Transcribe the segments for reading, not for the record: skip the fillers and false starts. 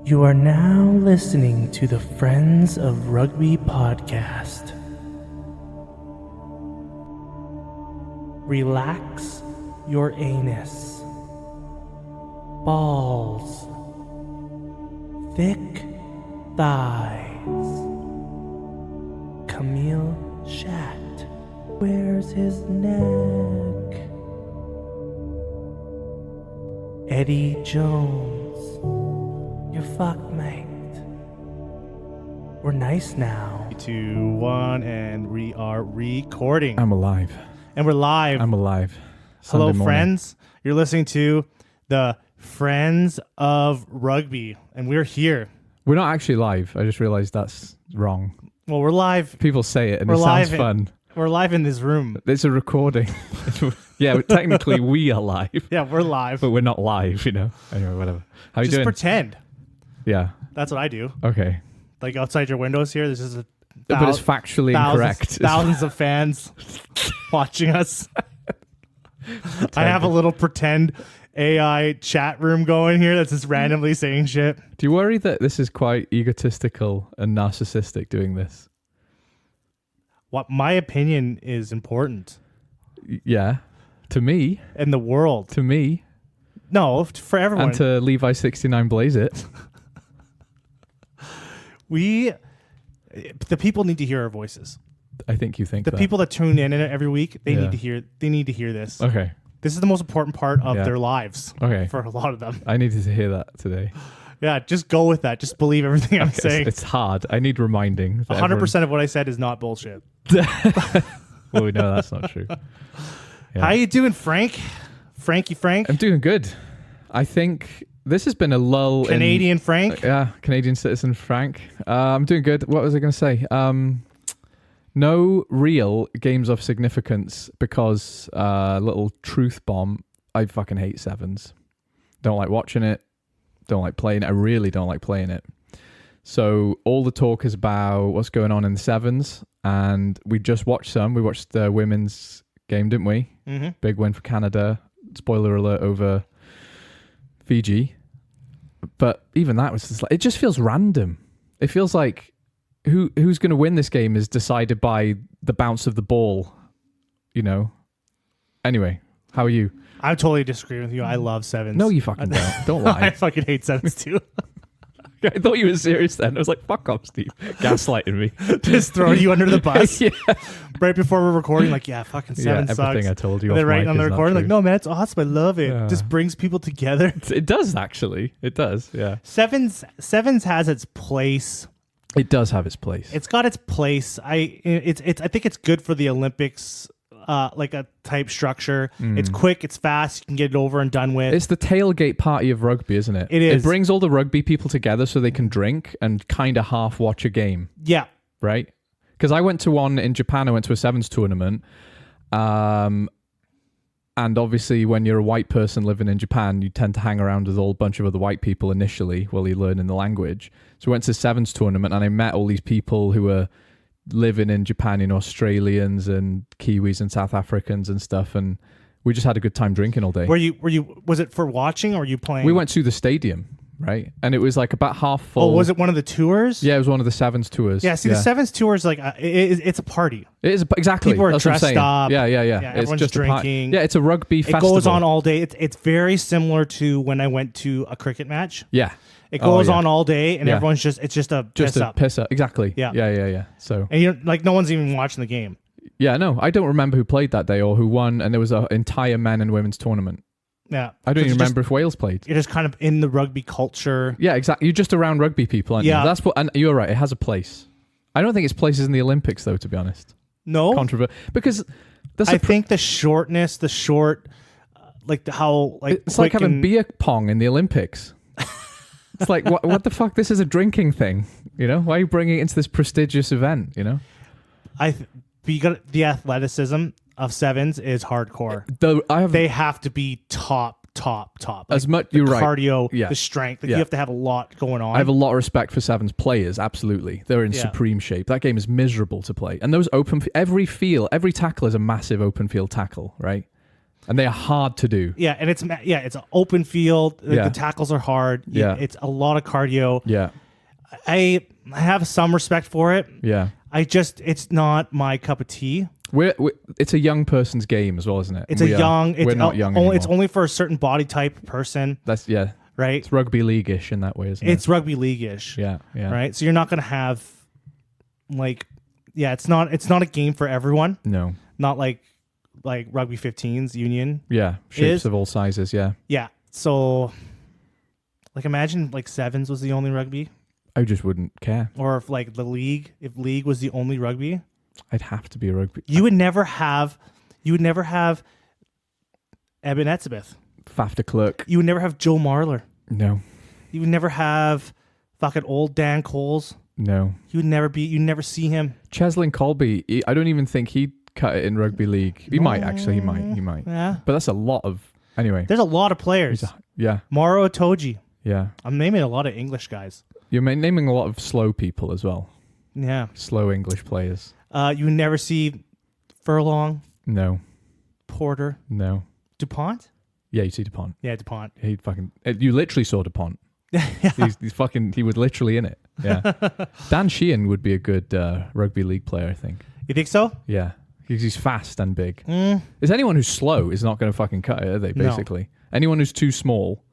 You are now listening to the Friends of Rugby podcast. Relax your anus. Balls. Thick thighs. Camille Shat. Where's his neck? Eddie Jones. You're fucked, mate. We're nice now. 3, 2, 1, and we are recording. I'm alive. And we're live. I'm alive. Hello, Sunday morning. friends. You're listening to the Friends of Rugby, and we're here. We're not actually live. I just realized that's wrong. Well, we're live. People say it and We're it sounds live fun. We're live in this room. It's a recording. Yeah, technically we are live, Yeah, we're live. but we're not live, you know. Anyway, whatever. How you Just doing? pretend. Yeah. That's what I do. Okay. Like outside your windows here, this is a But it's factually incorrect. Thousands of fans watching us. I have a little pretend AI chat room going here that's just randomly saying shit. Do you worry that this is quite egotistical and narcissistic doing this? What my opinion is important Yeah. To me. in the world. To me. No, for everyone. And to Levi 69 Blaze it. The people need to hear our voices. I think you think The that. people that tune in every week, they Yeah. need to hear. They need to hear this. Okay. This is the most important part of Yeah. their lives Okay. for a lot of them. I needed to hear that today. Yeah, just go with that. Just believe everything I'm Okay, saying. it's hard. I need reminding. 100% of what I said is not bullshit. Well, we know that's not true. Yeah. How you doing, Frank? Frankie Frank? I'm doing good. I think this has been a lull. Canadian Frank? Yeah, Canadian citizen Frank. I'm doing good. What was I going to say? No real games of significance because little truth bomb. I fucking hate sevens. Don't like watching it. Don't like playing it. I really don't like playing it. So all the talk is about what's going on in the sevens, and we just watched some. We watched the women's game, didn't we? Mm-hmm. Big win for Canada. Spoiler alert over Fiji. But even that was just like, it just feels random. It feels like who's going to win this game is decided by the bounce of the ball, you know. Anyway, how are you? I'm totally disagreeing with you. I love sevens. No, you fucking don't. Don't I lie. fucking hate sevens too. I thought you were serious then. I was like, fuck off, Steve. Gaslighting me. Just throwing you under the bus. Yeah. Right before we're recording, like, yeah, fucking seven sucks. Everything I told you And off then right mic on the is not recording, like, true. no, man, it's awesome. I love it. Yeah. Just brings people together. It does, actually. It does, yeah. Sevens has its place. It does have its place. It's got its place. I think it's good for the Olympics, like a type structure. It's quick, it's fast, you can get it over and done with. It's the tailgate party of rugby, isn't it? It is. It brings all the rugby people together so they can drink and kind of half watch a game, Yeah. right? Because I went to one in Japan. I went to a sevens tournament. And obviously when you're a white person living in Japan, you tend to hang around with a whole bunch of other white people initially while you're learning the language. So I went to a sevens tournament and I met all these people who were living in Japan, you know, Australians and Kiwis and South Africans and stuff. And we just had a good time drinking all day. Was it for watching or were you playing? We went to the stadium, right? And it was like about half full. Oh, was it one of the tours? Yeah, it was one of the sevens tours. Yeah, see, the sevens tours, like, it's a party. It is exactly. People are That's what I'm dressed saying. up. Yeah. Yeah, It's everyone's just drinking. Yeah, it's a rugby festival. It goes on all day. It's very similar to when I went to a cricket match. Yeah. It goes yeah. on all day, and Yeah. everyone's it's just a piss Just a up. piss up. Exactly. Yeah. Yeah. So And you're like, no one's even watching the game. yeah, no, I don't remember who played that day or who won, and there was an entire men and women's tournament. Yeah, I don't So even remember if Wales played. You're just kind of in the rugby culture. Yeah, exactly. You're just around rugby people, aren't Yeah. you? That's what, and you're right. It has a place. I don't think its place is in the Olympics, though. To be honest, No, because that's I think the short, like how like it's like quick having and- beer pong in the Olympics. It's like what the fuck? This is a drinking thing, you know? Why are you bringing it into this prestigious event? You know, the athleticism of sevens is hardcore. though They have to be top. Like as much. the You're right. cardio, Yeah. the strength. Like Yeah. You have to have a lot going on. I have a lot of respect for sevens players. Absolutely, they're in Yeah. supreme shape. That game is miserable to play, and those every tackle is a massive open field tackle, right? And they are hard to do. Yeah, and it's an open field. The tackles are hard. Yeah. It's a lot of cardio. Yeah. I have some respect for it. Yeah. It's not my cup of tea. It's a young person's game as well, isn't it? We're not young anymore. It's only for a certain body type person. That's right. It's rugby league-ish in that way, isn't it? It's rugby league-ish. Yeah. Right. So you're not going to have it's not a game for everyone. No. Not like rugby 15s union. Yeah. Shapes of all sizes. Yeah. Yeah. So imagine sevens was the only rugby. I just wouldn't care. Or if if league was the only rugby. I'd have to be a rugby. You would never have Eben Etzebeth. Faf de Klerk. You would never have Joe Marler. No. You would never have fucking old Dan Coles. No. You'd never see him. Cheslin Colby, I don't even think he'd cut it in rugby league. He might actually. He might. Yeah. But that's a lot of. Anyway. There's a lot of players. Yeah. Mauro Itoje. Yeah. I'm naming a lot of English guys. You're naming a lot of slow people as well. Yeah. Slow English players. You would never see Furlong. No. Porter. No. DuPont? Yeah, you see DuPont. Yeah, DuPont. You literally saw DuPont. He was literally in it. Yeah. Dan Sheehan would be a good rugby league player, I think. You think so? Yeah. Because he's fast and big. Is anyone who's slow is not going to fucking cut it, are they, basically? No. Anyone who's too small.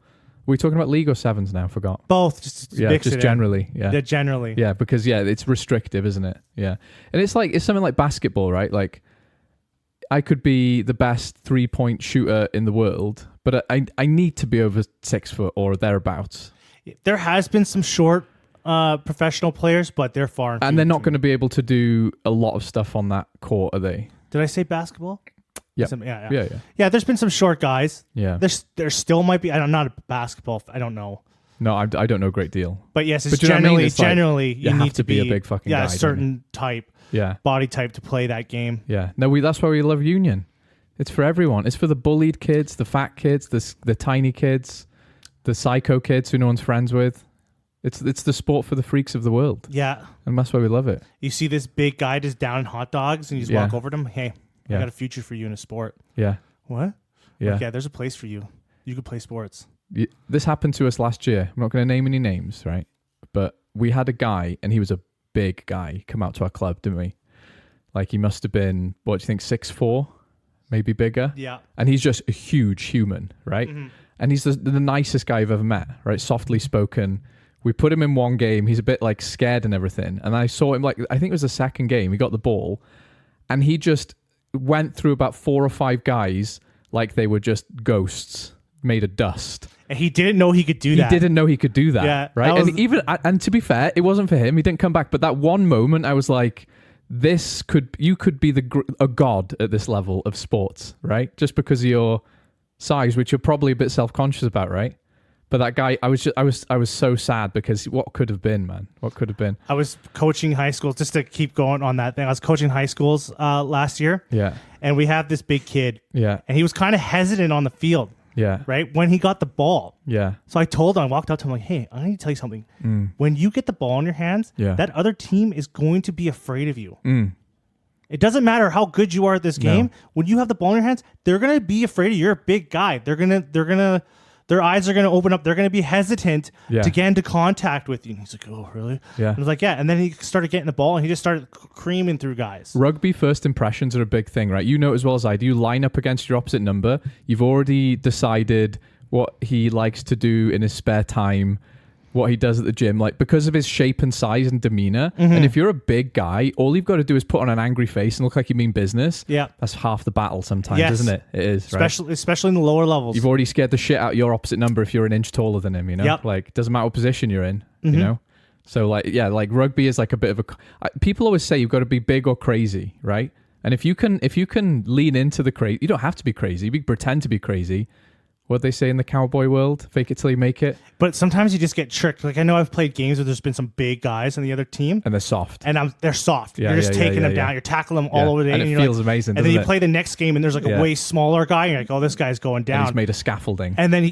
Are we talking about league or sevens now? Forgot. Both. Just generally. Yeah. Yeah, generally. Yeah, because it's restrictive, isn't it? Yeah. And it's something like basketball, right? Like I could be the best 3-point shooter in the world, but I need to be over 6 foot or thereabouts. There has been some short professional players, but they're far. And they're not going to be able to do a lot of stuff on that court, are they? Did I say basketball? Yeah. Yeah, there's been some short guys. Yeah. There still might be. I'm not a basketball. I don't know. No, I don't know a great deal. But yes, it's generally you need to be a big fucking guy, a certain type. Yeah. Body type to play that game. Yeah. No, that's why we love Union. It's for everyone. It's for the bullied kids, the fat kids, the tiny kids, the psycho kids who no one's friends with. It's the sport for the freaks of the world. Yeah. And that's why we love it. You see this big guy just down hot dogs and you just walk over to him. Hey, I got a future for you in a sport. Yeah. What? Yeah. Yeah, there's a place for you. You could play sports. This happened to us last year. I'm not going to name any names, right? But we had a guy, and he was a big guy, come out to our club, didn't we? Like he must have been, what do you think, 6'4", maybe bigger? Yeah. And he's just a huge human, right? Mm-hmm. And he's the nicest guy I've ever met, right? Softly spoken. We put him in one game. He's a bit like scared and everything. And I saw him I think it was the second game. He got the ball, and he just went through about 4 or 5 guys like they were just ghosts made of dust. And he didn't know he could do that. He didn't know he could do that. Yeah, right. And to be fair, it wasn't for him. He didn't come back. But that one moment, I was like, you could be a god at this level of sports, right? Just because of your size, which you're probably a bit self-conscious about, right? But that guy, I was so sad because what could have been, man? What could have been? I was coaching high schools, just to keep going on that thing. I was coaching high schools last year. Yeah. And we have this big kid. Yeah. And he was kind of hesitant on the field. Yeah. Right? When he got the ball. Yeah. So I told him, I walked up to him like, hey, I need to tell you something. When you get the ball in your hands, that other team is going to be afraid of you. It doesn't matter how good you are at this game. When you have the ball in your hands, they're going to be afraid of you. You're a big guy. Their eyes are going to open up. They're going to be hesitant to get into contact with you. And he's like, oh, really? Yeah. And I was like, yeah. And then he started getting the ball, and he just started creaming through guys. Rugby first impressions are a big thing, right? You know as well as I do. You line up against your opposite number. You've already decided what he likes to do in his spare time, what he does at the gym, like because of his shape and size and demeanor. And if you're a big guy, all you've got to do is put on an angry face and look like you mean business. Yeah. That's half the battle sometimes, isn't it? It is, right? Especially in the lower levels. You've already scared the shit out of your opposite number if you're an inch taller than him, you know? Yep. Like, doesn't matter what position you're in, you know? So, like rugby is like a bit of a... People always say you've got to be big or crazy, right? And if you can lean into the crazy... You don't have to be crazy. You can pretend to be crazy. What they say in the cowboy world, fake it till you make it. But sometimes you just get tricked. Like I know I've played games where there's been some big guys on the other team, and they're soft. And they're soft. You're just taking them down. You're tackling them all over the and it feels amazing. And then you play the next game, and there's like a way smaller guy, and you're like, oh, this guy's going down. And he's made a scaffolding. And then he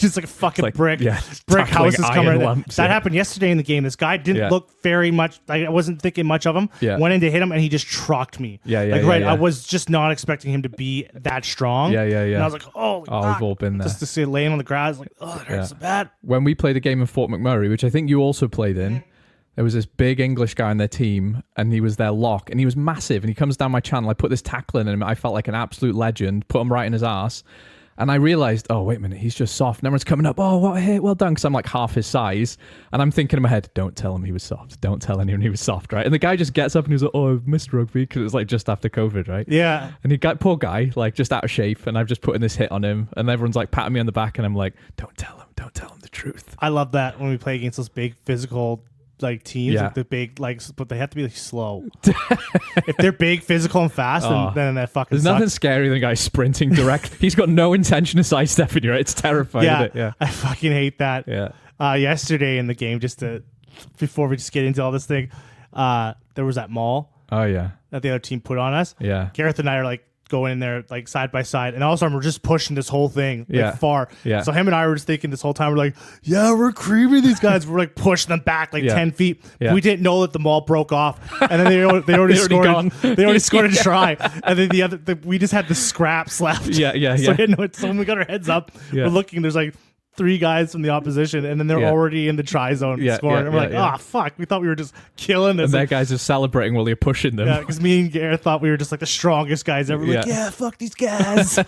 just like a fucking like, brick tackling houses iron coming. lumps, That happened yesterday in the game. This guy didn't look very much. Like, I wasn't thinking much of him. Yeah. Went in to hit him, and he just trucked me. I was just not expecting him to be that strong. Yeah. And I was like, oh, we've all been there. Just to see it laying on the grass, like, oh, that hurts so bad. When we played a game in Fort McMurray, which I think you also played in, there was this big English guy on their team, and he was their lock, and he was massive, and he comes down my channel. I put this tackle in him. I felt like an absolute legend, put him right in his ass, and I realized, oh, wait a minute, he's just soft. And everyone's coming up, oh, what a hit, well done, because I'm like half his size, and I'm thinking in my head, don't tell him he was soft. Don't tell anyone he was soft, right? And the guy just gets up, and he's like, oh, I've missed rugby, because it was like just after COVID, right? Yeah. And he got, poor guy, like just out of shape, and I've just put in this hit on him, and everyone's like patting me on the back, and I'm like, don't tell him the truth. I love that when we play against those big physical like teams, like the big, like, but they have to be like slow. If they're big, physical, and fast, then that fucking there's sucks. nothing scary than a guy sprinting direct. He's got no intention of sidestepping you, right? It's terrifying. Yeah, I fucking hate that. Yeah. Yesterday in the game, before we just get into all this thing, there was that mall. Oh yeah. That the other team put on us. Yeah. Gareth and I are like going in there like side by side, and all of a sudden we're just pushing this whole thing far. Yeah. So him and I were just thinking this whole time, we're like, yeah, we're creeping these guys. We're like pushing them back like 10 feet. Yeah. We didn't know that the mall broke off, and then they already scored. They already scored a try, and then we just had the scraps left. Yeah. So when we got our heads up, we're looking. There's like 3 guys from the opposition, and then they're already in the try zone scoring. And we're like, fuck, we thought we were just killing this. And that guy's just celebrating while you're pushing them. Yeah, because me and Gareth thought we were just like the strongest guys ever. We're like, fuck these guys. Do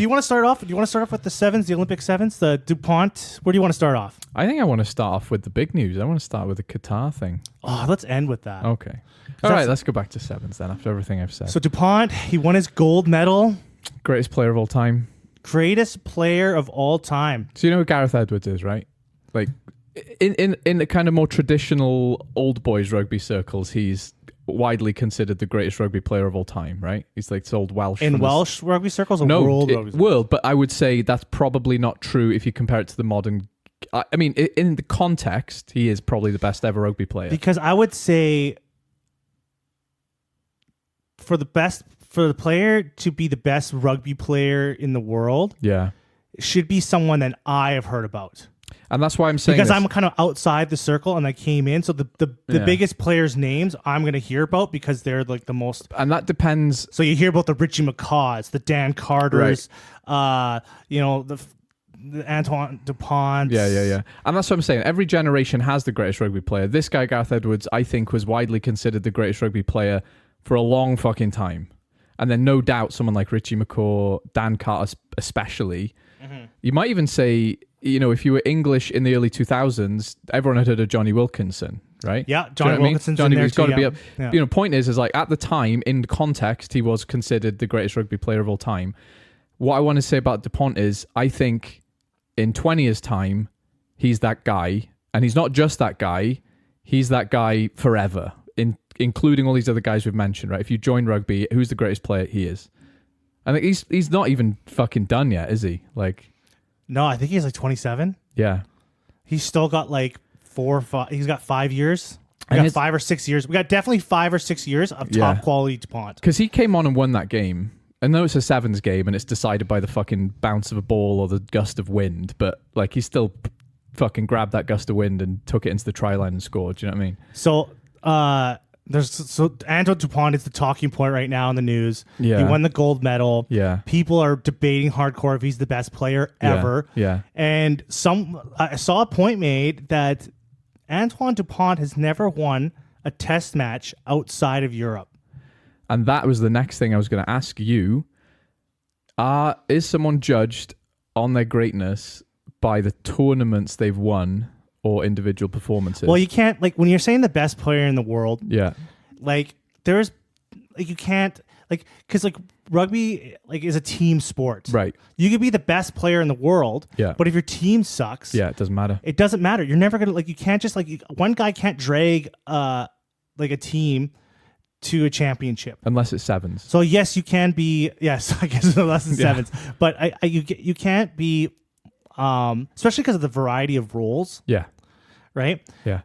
you want to start off? Do you want to start off with the sevens, the Olympic sevens, the DuPont? Where do you want to start off? I think I want to start off with the big news. I want to start with the Qatar thing. Oh, let's end with that. Okay. All right, let's go back to sevens then after everything I've said. So DuPont, he won his gold medal. Greatest player of all time. Greatest player of all time. So you know who Gareth Edwards is, right? Like in the kind of more traditional old boys rugby circles, he's widely considered the greatest rugby player of all time, right? He's like this old Welsh. In Welsh rugby circles or world rugby circles? World, but I would say that's probably not true if you compare it to the modern. I mean, in the context, he is probably the best ever rugby player. Because I would say for the player to be the best rugby player in the world, it should be someone that I have heard about. And that's why I'm saying because I'm kind of outside the circle and I came in. So the biggest players' names I'm going to hear about because they're like the most. And that depends. So you hear about the Richie McCaws, the Dan Carters, the Antoine DuPont. Yeah. And that's what I'm saying. Every generation has the greatest rugby player. This guy, Gareth Edwards, I think was widely considered the greatest rugby player for a long fucking time. And then no doubt someone like Richie McCaw, Dan Carter especially. Mm-hmm. You might even say, if you were English in the early 2000s, everyone had heard of Johnny Wilkinson, right? Yeah, Johnny Wilkinson's in there got to be up. Yeah. Point is like at the time, in context, he was considered the greatest rugby player of all time. What I want to say about DuPont is I think in 20 years' time, he's that guy. And he's not just that guy. He's that guy forever, including all these other guys we've mentioned, right? If you join rugby, who's the greatest player? He is. I think he's not even fucking done yet, is he? Like, no, I think he's like 27. Yeah. He's still got like 4 or 5. He's got 5 years. We got 5 or 6 years. We got definitely 5 or 6 years of top quality DuPont. Because he came on and won that game. I know it's a sevens game and it's decided by the fucking bounce of a ball or the gust of wind, but like he still fucking grabbed that gust of wind and took it into the try line and scored. Do you know what I mean? So, Antoine DuPont is the talking point right now in the news. Yeah. He won the gold medal. Yeah. People are debating hardcore if he's the best player ever. Yeah. And I saw a point made that Antoine DuPont has never won a test match outside of Europe. And that was the next thing I was going to ask you. Is someone judged on their greatness by the tournaments they've won or individual performances? Well, you can't, like, when you're saying the best player in the world, like, there's, like, you can't, like, because, like, rugby, like, is a team sport. Right. You could be the best player in the world, but if your team sucks, it doesn't matter. It doesn't matter. You're never going to, like, you can't just, like, one guy can't drag, like, a team to a championship. Unless it's sevens. So, yes, you can be, yes, I guess unless it's sevens, but you can't be, especially because of the variety of roles. Yeah. Right? Yeah.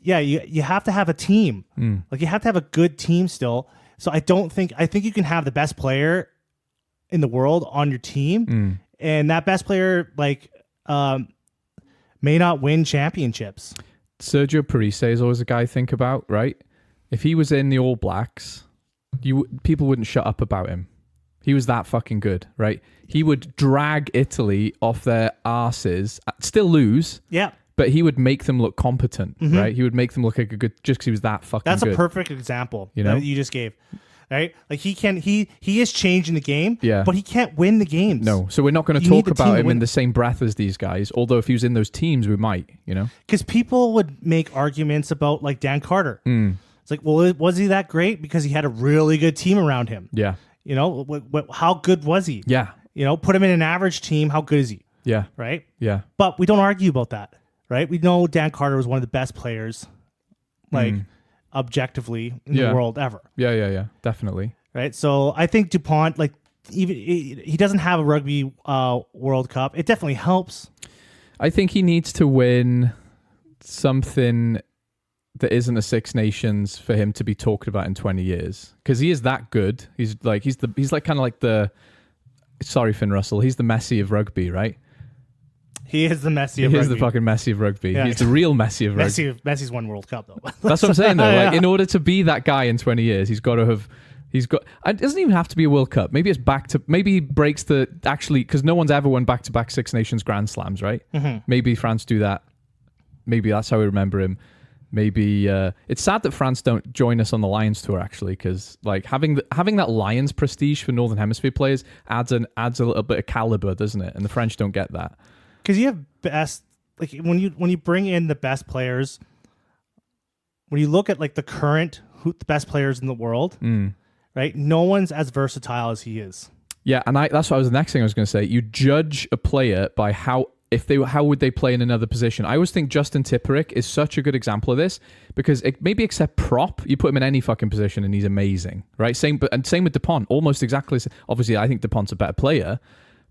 You have to have a team. Like, you have to have a good team still. So I think you can have the best player in the world on your team, and that best player may not win championships. Sergio Parise is always a guy I think about, right? If he was in the All Blacks, people wouldn't shut up about him. He was that fucking good, right? He would drag Italy off their asses, still lose. Yeah. But he would make them look competent, right? He would make them look like a good, just because he was that fucking good. That's a perfect example that you just gave, right? Like he is changing the game, but he can't win the games. No, so we're not going to talk about him in the same breath as these guys. Although if he was in those teams, we might, because people would make arguments about like Dan Carter. It's like, well, was he that great because he had a really good team around him? Yeah, how good was he? Yeah, put him in an average team. How good is he? Yeah, right. Yeah, but we don't argue about that. Right, we know Dan Carter was one of the best players, objectively in the world ever. Yeah, definitely. Right, so I think DuPont, like, even he doesn't have a rugby World Cup. It definitely helps. I think he needs to win something that isn't a Six Nations for him to be talked about in 20 years, because he is that good. He's like kind of like the. Sorry, Finn Russell. He's the Messi of rugby, right? He is the Messi of rugby. He is the fucking Messi of rugby. Yeah. He's the real Messi of rugby. Messi's won World Cup, though. That's what I'm saying, though. Like, in order to be that guy in 20 years, he's got... It doesn't even have to be a World Cup. Maybe it's maybe he breaks because no one's ever won back-to-back Six Nations Grand Slams, right? Mm-hmm. Maybe France do that. Maybe that's how we remember him. Maybe... it's sad that France don't join us on the Lions Tour, actually, because like having that Lions prestige for Northern Hemisphere players adds a little bit of caliber, doesn't it? And the French don't get that. Because you have best, like when you bring in the best players, when you look at like the best players in the world, right? No one's as versatile as he is. Yeah, and that's what the next thing I was going to say. You judge a player by how would they play in another position. I always think Justin Tipperick is such a good example of this, because maybe except prop, you put him in any fucking position and he's amazing, right? Same with DuPont, almost exactly. Obviously, I think DuPont's a better player,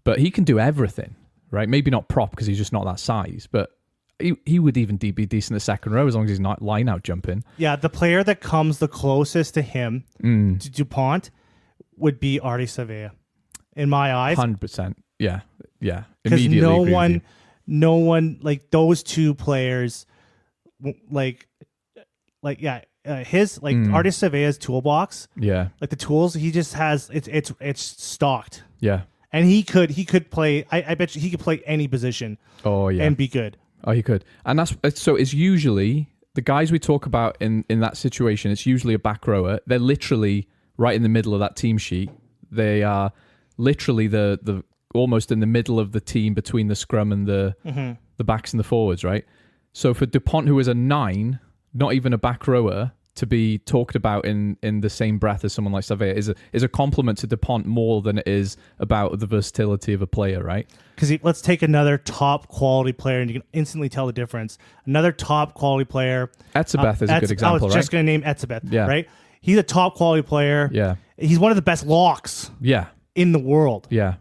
but he can do everything. Right, maybe not prop because he's just not that size, but he would even be decent at second row as long as he's not line out jumping. Yeah, the player that comes the closest to him, to DuPont, would be Artie Savea, in my eyes. 100%. Yeah. Because no one like those two players, Artie Savea's toolbox. Yeah, like the tools he just has, it's stocked. Yeah. And he could play. I bet you he could play any position. Oh yeah, and be good. Oh, he could. And it's usually the guys we talk about in that situation. It's usually a back rower. They're literally right in the middle of that team sheet. They are literally the almost in the middle of the team between the scrum and the backs and the forwards. Right. So for DuPont, who is a 9, not even a back rower, to be talked about in the same breath as someone like Savea is a compliment to DuPont more than it is about the versatility of a player, right? Because let's take another top quality player, and you can instantly tell the difference. Another top quality player. Etzebeth is a good example, right? I was just going to name Etzebeth, right? He's a top quality player. Yeah. He's one of the best locks in the world. Yeah.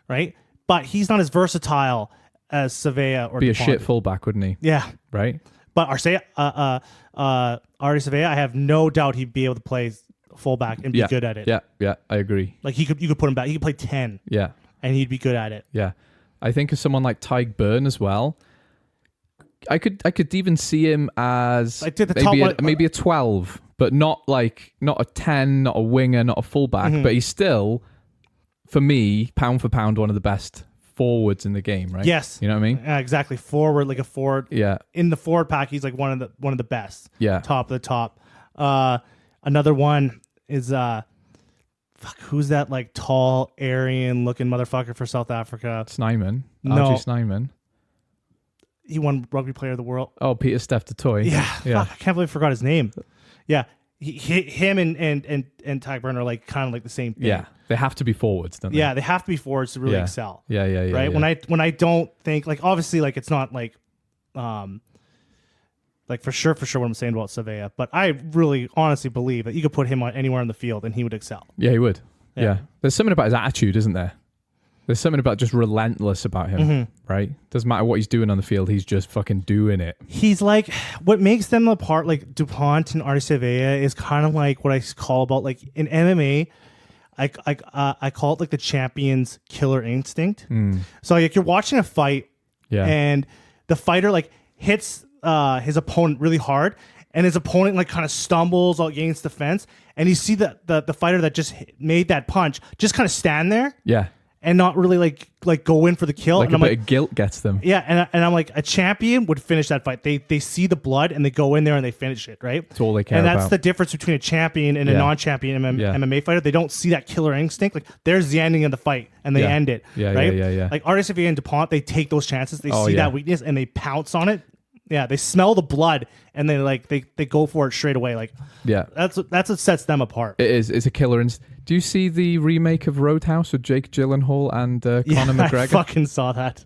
Right? But he's not as versatile as Savea or Be DuPont. A shit fullback, wouldn't he? Yeah. Right? But Artie Savea, I have no doubt he'd be able to play fullback and be good at it. Yeah, I agree. Like you could put him back. He could play 10. Yeah. And he'd be good at it. Yeah. I think of someone like Tyg Byrne as well. I could even see him as like maybe a 12, but not a 10, not a winger, not a fullback, but he's still, for me, pound for pound, one of the best forwards in the game, right? Yes. You know what I mean? Yeah, exactly. Forward, like a forward. Yeah. In the forward pack, he's like one of the best. Yeah. Top of the top. Another one is who's that like tall, Aryan looking motherfucker for South Africa? Snyman. No. RG Snyman. He won Rugby Player of the World. Oh, Peter Steph Toy. Yeah. Fuck, I can't believe I forgot his name. Yeah. Him and Tyg Byrne are like kind of like the same thing. Yeah, they have to be forwards, don't they? Yeah, they have to be forwards to really excel. Yeah. Right. Yeah. When I don't think like obviously like it's not like for sure what I'm saying about Savea, but I really honestly believe that you could put him on anywhere on the field and he would excel. Yeah, he would. Yeah. There's something about his attitude, isn't there? There's something about just relentless about him, right? Doesn't matter what he's doing on the field, he's just fucking doing it. He's like, what makes them apart, like DuPont and Artie Savea, is kind of like what I call about, like in MMA, I call it like the champion's killer instinct. So like you're watching a fight, and the fighter like hits his opponent really hard, and his opponent like kind of stumbles against the fence, and you see the fighter that just made that punch just kind of stand there. Yeah. And not really like go in for the kill. Like and a bit of guilt gets them. Yeah, and I'm like, a champion would finish that fight. They see the blood and they go in there and they finish it, right? That's all they care about. And that's about. the difference between a champion and a non-champion MMA fighter. They don't see that killer instinct. Like, there's the ending of the fight and they end it, right? Yeah. Like Artis Xavier and DuPont, they take those chances. They see that weakness and they pounce on it. Yeah, they smell the blood and they go for it straight away. Like, that's what sets them apart. It is. It's a killer. Do you see the remake of Roadhouse with Jake Gyllenhaal and Conor McGregor? I fucking saw that.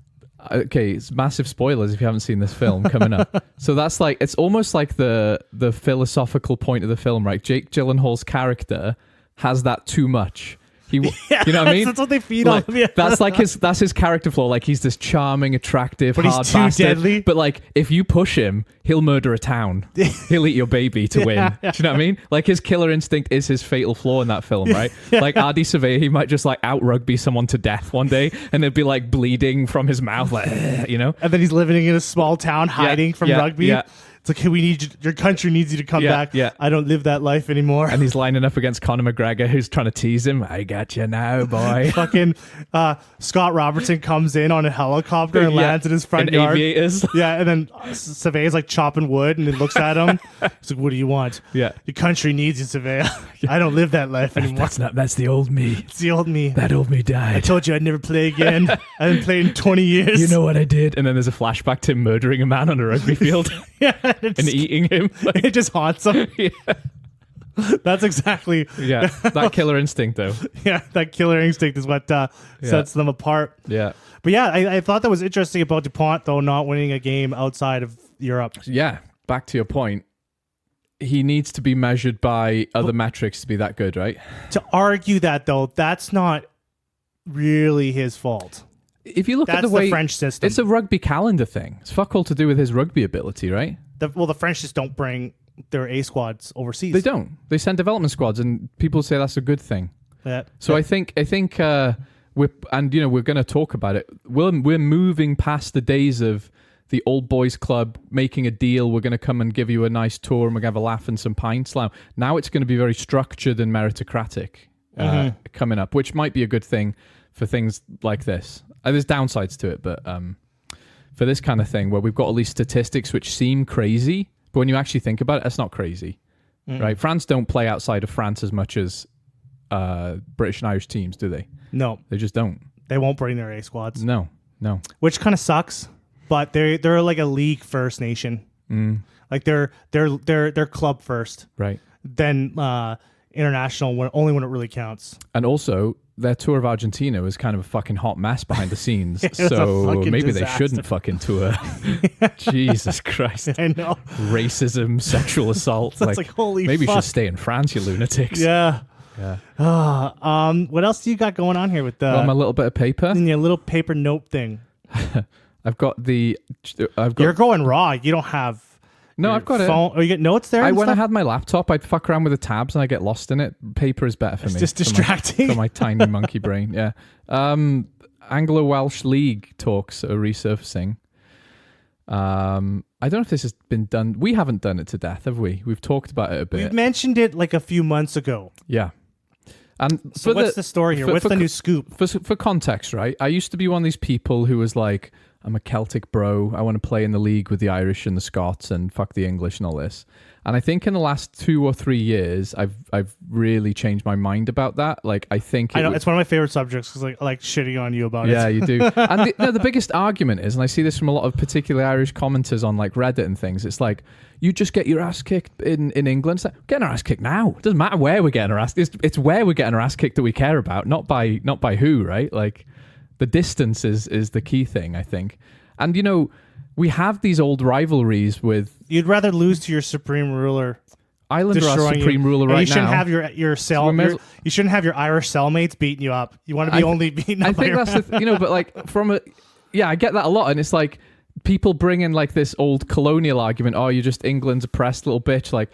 Okay, it's massive spoilers if you haven't seen this film coming up. So that's like, it's almost like the philosophical point of the film, right? Jake Gyllenhaal's character has that too much. You know what I mean? That's what they feed like, on. Yeah. That's his character flaw. Like, he's this charming, attractive, but hard he's too bastard. deadly. But like, if you push him, he'll murder a town. He'll eat your baby to win. Do you know what I mean? Like, his killer instinct is his fatal flaw in that film, right? Like Adi Surveyor, he might just like out rugby someone to death one day, and they'd be like bleeding from his mouth, like, you know. And then he's living in a small town, hiding from rugby. Yeah. It's like, hey, we need you, your country needs you to come back. Yeah. I don't live that life anymore. And he's lining up against Conor McGregor, who's trying to tease him. I got you now, boy. Fucking Scott Robertson comes in on a helicopter and lands in his front yard. Aviators. Yeah, and then Surveyor's like chopping wood, and he looks at him. He's like, "What do you want? Yeah, your country needs you, Surveyor. I don't live that life anymore. That's the old me. It's the old me. That old me died. I told you I'd never play again. I haven't played in 20 years. You know what I did?" And then there's a flashback to him murdering a man on a rugby field. And eating him. Like, it just haunts him. Yeah. That's exactly. Yeah, that killer instinct, though. Yeah, that killer instinct is what sets them apart. Yeah. But yeah, I thought that was interesting about DuPont, though, not winning a game outside of Europe. Yeah, back to your point. He needs to be measured by other metrics to be that good, right? To argue that, though, that's not really his fault. If you look at the way... That's the French system. It's a rugby calendar thing. It's fuck all to do with his rugby ability, right? The French just don't bring their A squads overseas. They don't. They send development squads, and people say that's a good thing. Yeah. So I think we're going to talk about it. We're moving past the days of the old boys club making a deal. We're going to come and give you a nice tour, and we're going to have a laugh and some pints. Now it's going to be very structured and meritocratic coming up, which might be a good thing for things like this. There's downsides to it, but for this kind of thing where we've got all these statistics which seem crazy, but when you actually think about it, that's not crazy, right? France don't play outside of France as much as British and Irish teams, do they? No, they just don't. They won't bring their A squads. No. Which kind of sucks, but they're like a league first nation. Like they're club first, right? Then international only when it really counts. And also, their tour of Argentina was kind of a fucking hot mess behind the scenes. So maybe disaster. They shouldn't fucking tour. Jesus Christ. I know. Racism, sexual assault. That's like holy maybe fuck. You should stay in France, you lunatics. Yeah. Yeah. What else do you got going on here with my little bit of paper? In your little paper note thing. You're going raw. You don't have. No, I've got phone. it. Oh, you get notes there? When I had my laptop, I'd fuck around with the tabs and I get lost in it. Paper is better for me. It's just distracting. For my tiny monkey brain, yeah. Anglo-Welsh League talks are resurfacing. I don't know if this has been done. We haven't done it to death, have we? We've talked about it a bit. We mentioned it like a few months ago. Yeah. And so what's the story here? What's the new scoop? For context, right? I used to be one of these people who was like, I'm a Celtic bro. I want to play in the league with the Irish and the Scots and fuck the English and all this. And I think in the last 2 or 3 years, I've really changed my mind about that. Like, I think it's one of my favorite subjects because I like shitting on you about it. Yeah, you do. And the biggest argument is, and I see this from a lot of particularly Irish commenters on like Reddit and things. It's like, you just get your ass kicked in England. It's like, getting our ass kicked now. It doesn't matter where we're getting our ass. It's where we're getting our ass kicked that we care about, not by who, right? Like, the distance is the key thing, I think. And we have these old rivalries with. You'd rather lose to your supreme ruler. Islander are supreme ruler right now. You shouldn't have your you shouldn't have your Irish cellmates beating you up. You want to be only beaten up. I think that's but like I get that a lot, and it's like people bring in like this old colonial argument. Oh, you're just England's oppressed little bitch. Like,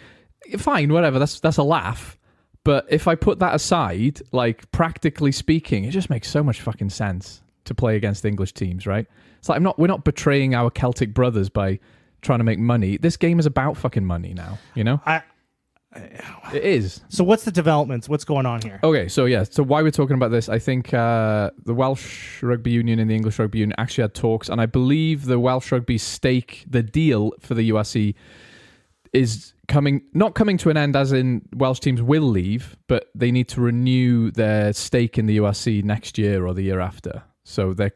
fine, whatever. That's a laugh. But if I put that aside, like practically speaking, it just makes so much fucking sense to play against English teams, right? It's like we're not betraying our Celtic brothers by trying to make money. This game is about fucking money now, you know? It is. So what's the developments? What's going on here? Okay, so yeah, so why we're talking about this, I think the Welsh Rugby Union and the English Rugby Union actually had talks, and I believe the Welsh Rugby stake, the deal for the USC is not coming to an end as in Welsh teams will leave, but they need to renew their stake in the USC next year or the year after. So they're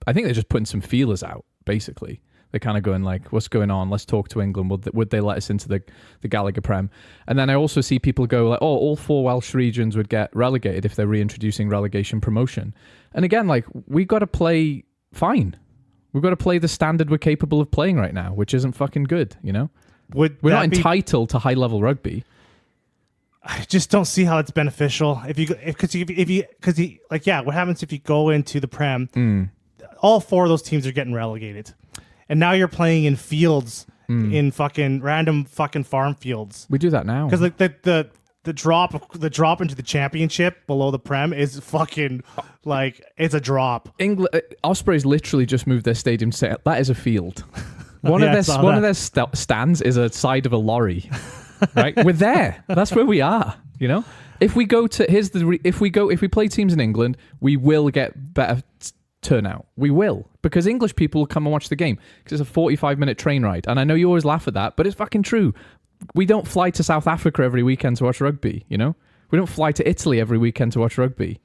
I think they're just putting some feelers out, basically. They're kind of going like, what's going on? Let's talk to England. Would they let us into the Gallagher Prem? And then I also see people go like, oh, all 4 Welsh regions would get relegated if they're reintroducing relegation promotion. And again, like, we got to play fine. We've got to play the standard we're capable of playing right now, which isn't fucking good, you know? We're not entitled to high-level rugby. I just don't see how it's beneficial. What happens if you go into the Prem? All 4 of those teams are getting relegated. And now you're playing in fields, in fucking random fucking farm fields. We do that now because like the drop into the championship below the Prem is fucking like it's a drop. Ospreys literally just moved their stadium to say that is a field. One of their stands is a side of a lorry. Right, we're there. That's where we are. You know, if we go to if we play teams in England, we will get better turnout. We will, because English people will come and watch the game because it's a 45-minute train ride. And I know you always laugh at that, but it's fucking true. We don't fly to South Africa every weekend to watch rugby, you know? We don't fly to Italy every weekend to watch rugby.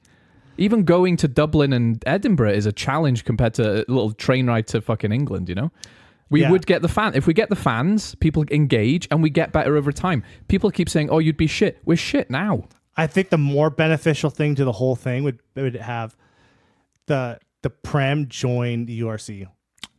Even going to Dublin and Edinburgh is a challenge compared to a little train ride to fucking England, you know? We would get the fan. If we get the fans, people engage and we get better over time. People keep saying, oh, you'd be shit. We're shit now. I think the more beneficial thing to the whole thing would have the Prem join the URC.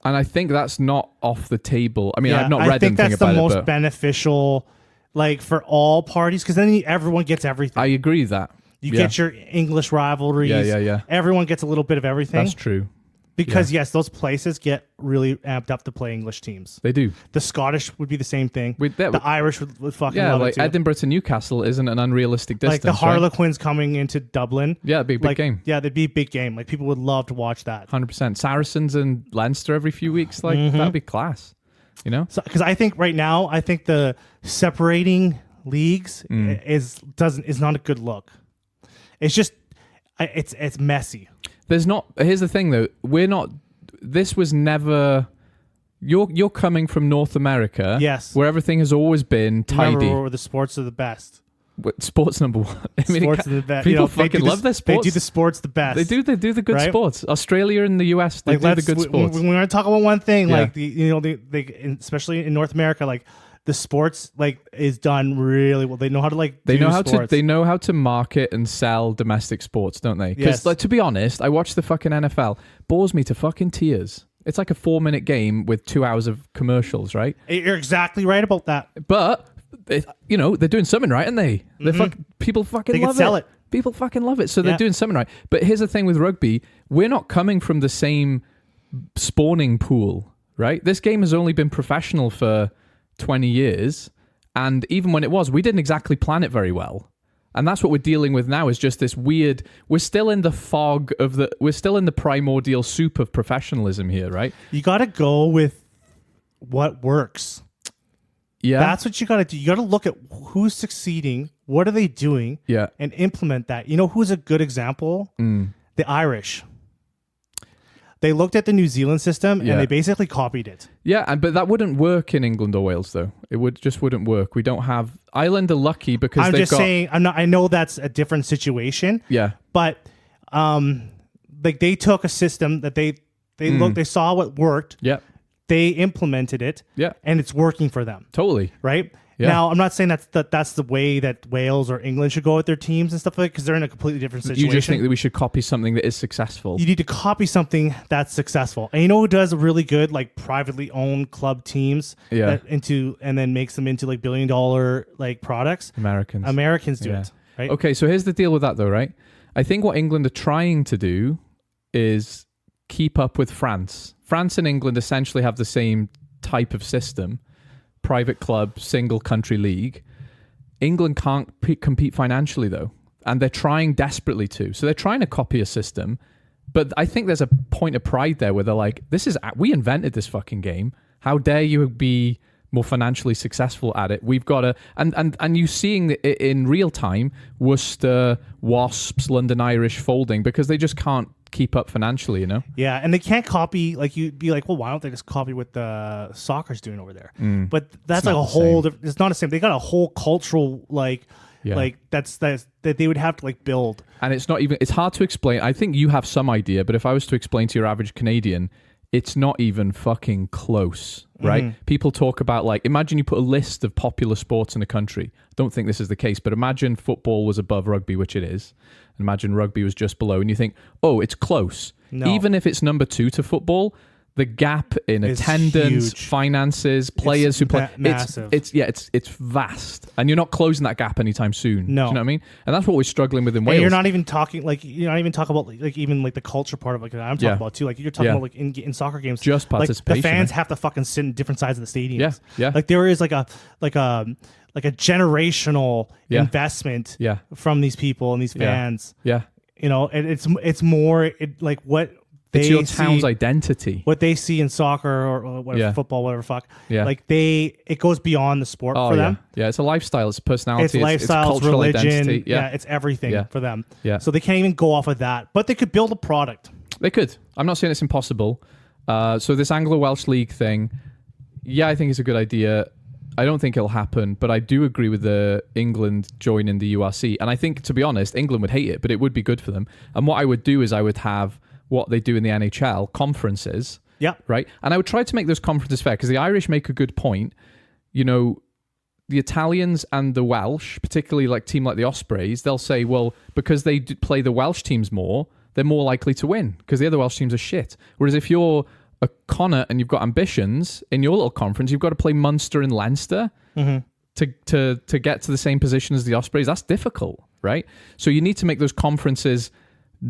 And I think that's not off the table. I mean, I've not read anything about it. I think that's the most beneficial, like, for all parties, because then everyone gets everything. I agree with that. You get your English rivalries. Yeah. Everyone gets a little bit of everything. That's true. Because, yes, those places get really amped up to play English teams. They do. The Scottish would be the same thing. The Irish would fucking love it too. Edinburgh to Newcastle isn't an unrealistic distance. Like the Harlequins coming into Dublin. Yeah, it'd be a big game. Yeah, it'd be a big game. Like, people would love to watch that. 100%. Saracens and Leinster every few weeks. Like, that'd be class. You know? Because I think right now, the separating leagues is not a good look. It's just, it's messy. Here's the thing though, this was never, you're coming from North America. Yes. Where everything has always been tidy. Remember, where the sports are the best. Sports number 1. I mean, sports are the best. People fucking love their sports. They do the sports the best. They do the good sports. Australia and the US, they do the good sports. We're going to talk about one thing, like especially in North America, like, the sports is done really well. They know how to they know how to market and sell domestic sports, don't they? Because to be honest, I watch the fucking NFL. Bores me to fucking tears. It's like a 4-minute game with 2 hours of commercials, right? You're exactly right about that. But they're doing something right, aren't they? People fucking they love can sell it. People fucking love it, so they're doing something right. But here's the thing with rugby: we're not coming from the same spawning pool, right? This game has only been professional for 20 years, and even when it was, we didn't exactly plan it very well, and that's what we're dealing with now, is just this weird, we're still in the primordial soup of professionalism here, right? You got to go with what works. That's what you got to do. You got to look at who's succeeding, what are they doing, and implement that. You know who's a good example? The Irish. They looked at the New Zealand system and they basically copied it. Yeah, but that wouldn't work in England or Wales, though. It wouldn't work. We don't have Ireland are lucky because I'm just saying. I know that's a different situation. Yeah, but they took a system that they saw what worked. Yeah, they implemented it. Yeah, and it's working for them. Totally. Right. Yeah. Now, I'm not saying that's the way that Wales or England should go with their teams and stuff like that, because they're in a completely different situation. You just think that we should copy something that is successful. You need to copy something that's successful. And you know who does really good, like, privately owned club teams and then makes them into like $1 billion like products? Americans do it. Right? Okay, so here's the deal with that though, right? I think what England are trying to do is keep up with France. France and England essentially have the same type of system. Private club, single country league. England can't compete financially though, and they're trying desperately to. So they're trying to copy a system, but I think there's a point of pride there where they're like, we invented this fucking game. How dare you be more financially successful at it? We've got to, and you seeing it in real time, Worcester, Wasps, London Irish folding because they just can't keep up financially, you know? Yeah, and they can't copy, like you'd be like, well, why don't they just copy what the soccer's doing over there? But that's like a whole, it's not the same. They got a whole cultural, like that they would have to like build. And it's hard to explain. I think you have some idea, but if I was to explain to your average Canadian, it's not even fucking close, right? People talk about, like, imagine you put a list of popular sports in a country. I don't think this is the case, but imagine football was above rugby, which it is. Imagine rugby was just below, and you think, oh, it's close. No. Even if it's number 2 to football, the gap in attendance, finances, players who play, massive. It's vast, and you're not closing that gap anytime soon. No, do you know what I mean? And that's what we're struggling with in Wales. And you're not even talking about like even like the culture part of it. Like I'm talking about too. Like you're talking about like in soccer games, just participation. Like the fans have to fucking sit in different sides of the stadiums. Yeah. Like there is like a generational investment from these people and these fans. Yeah. You know, and it's more like what. It's your town's identity. What they see in soccer or whatever, football, whatever fuck. Yeah. Like it goes beyond the sport for them. Yeah, it's a lifestyle, it's a personality, it's lifestyle, it's cultural religion. Identity. Yeah, it's everything for them. Yeah. So they can't even go off of that. But they could build a product. They could. I'm not saying it's impossible. So this Anglo-Welsh League thing, I think it's a good idea. I don't think it'll happen, but I do agree with the England joining the URC. And I think, to be honest, England would hate it, but it would be good for them. And what I would do is I would have what they do in the NHL, conferences. Yeah. Right? And I would try to make those conferences fair, because the Irish make a good point. You know, the Italians and the Welsh, particularly like team like the Ospreys, they'll say, well, because they play the Welsh teams more, they're more likely to win, because the other Welsh teams are shit. Whereas if you're a Connacht and you've got ambitions in your little conference, you've got to play Munster and Leinster to get to the same position as the Ospreys. That's difficult, right? So you need to make those conferences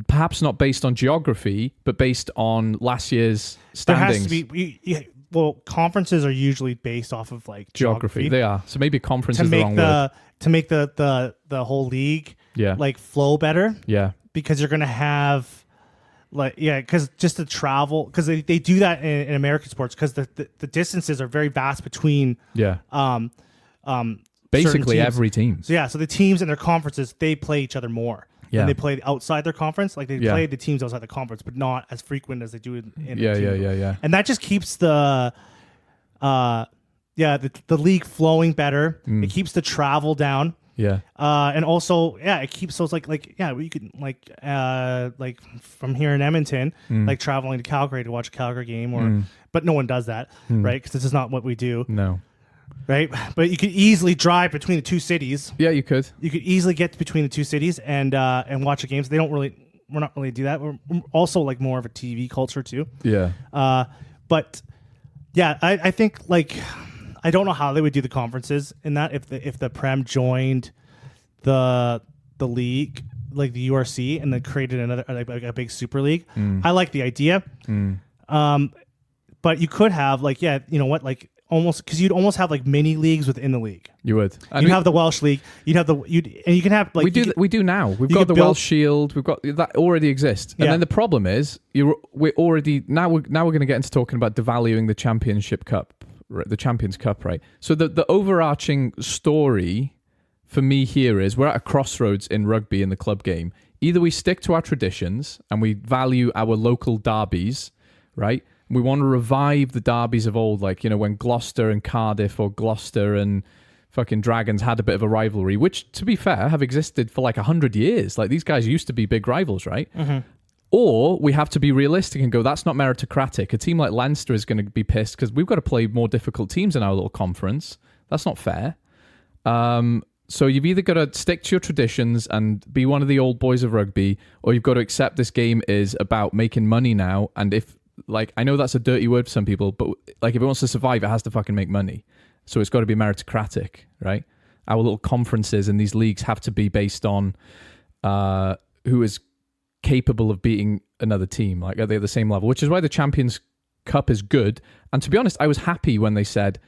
perhaps not based on geography, but based on last year's standings. There has to be. Conferences are usually based off of like geography. They are. So maybe conference is the wrong word. To make the whole league like flow better. Yeah. Because you're gonna have because just the travel, because they do that in American sports, because the distances are very vast between basically every team. So the teams in their conferences, they play each other more. Yeah. And they play outside their conference, like they play the teams outside the conference, but not as frequent as they do in yeah. And that just keeps the league flowing better. It keeps the travel down. Yeah. And also, it keeps those you can like from here in Edmonton, like traveling to Calgary to watch a Calgary game, but no one does that, right? Because this is not what we do. No. Right, but you could easily drive between the two cities. Yeah, you could. You could easily get between the two cities and watch the games. We're not really do that. We're also like more of a TV culture too. Yeah. But I think like I don't know how they would do the conferences in that if the Prem joined the league, like the URC, and then created another like a big super league. I like the idea. But you could have almost, because you'd almost have like mini leagues within the league. You would. And you'd have the Welsh league. And you can have like we do now. We've got the Welsh Shield. We've got that already exists. And then the problem is we're already now we're going to get into talking about devaluing the Championship Cup, the Champions Cup, right? So the overarching story for me here is we're at a crossroads in rugby in the club game. Either we stick to our traditions and we value our local derbies, right? We want to revive the derbies of old, like, you know, when Gloucester and Cardiff or Gloucester and fucking Dragons had a bit of a rivalry, which, to be fair, have existed for like 100 years. Like, these guys used to be big rivals, right? Or we have to be realistic and go, that's not meritocratic. A team like Leinster is going to be pissed because we've got to play more difficult teams in our little conference. That's not fair. So you've either got to stick to your traditions and be one of the old boys of rugby, or you've got to accept this game is about making money now. And if, like, I know that's a dirty word for some people, but like if it wants to survive, it has to fucking make money. So it's got to be meritocratic, right? Our little conferences and these leagues have to be based on who is capable of beating another team, like are they at the same level, which is why the Champions Cup is good. And to be honest, I was happy when they said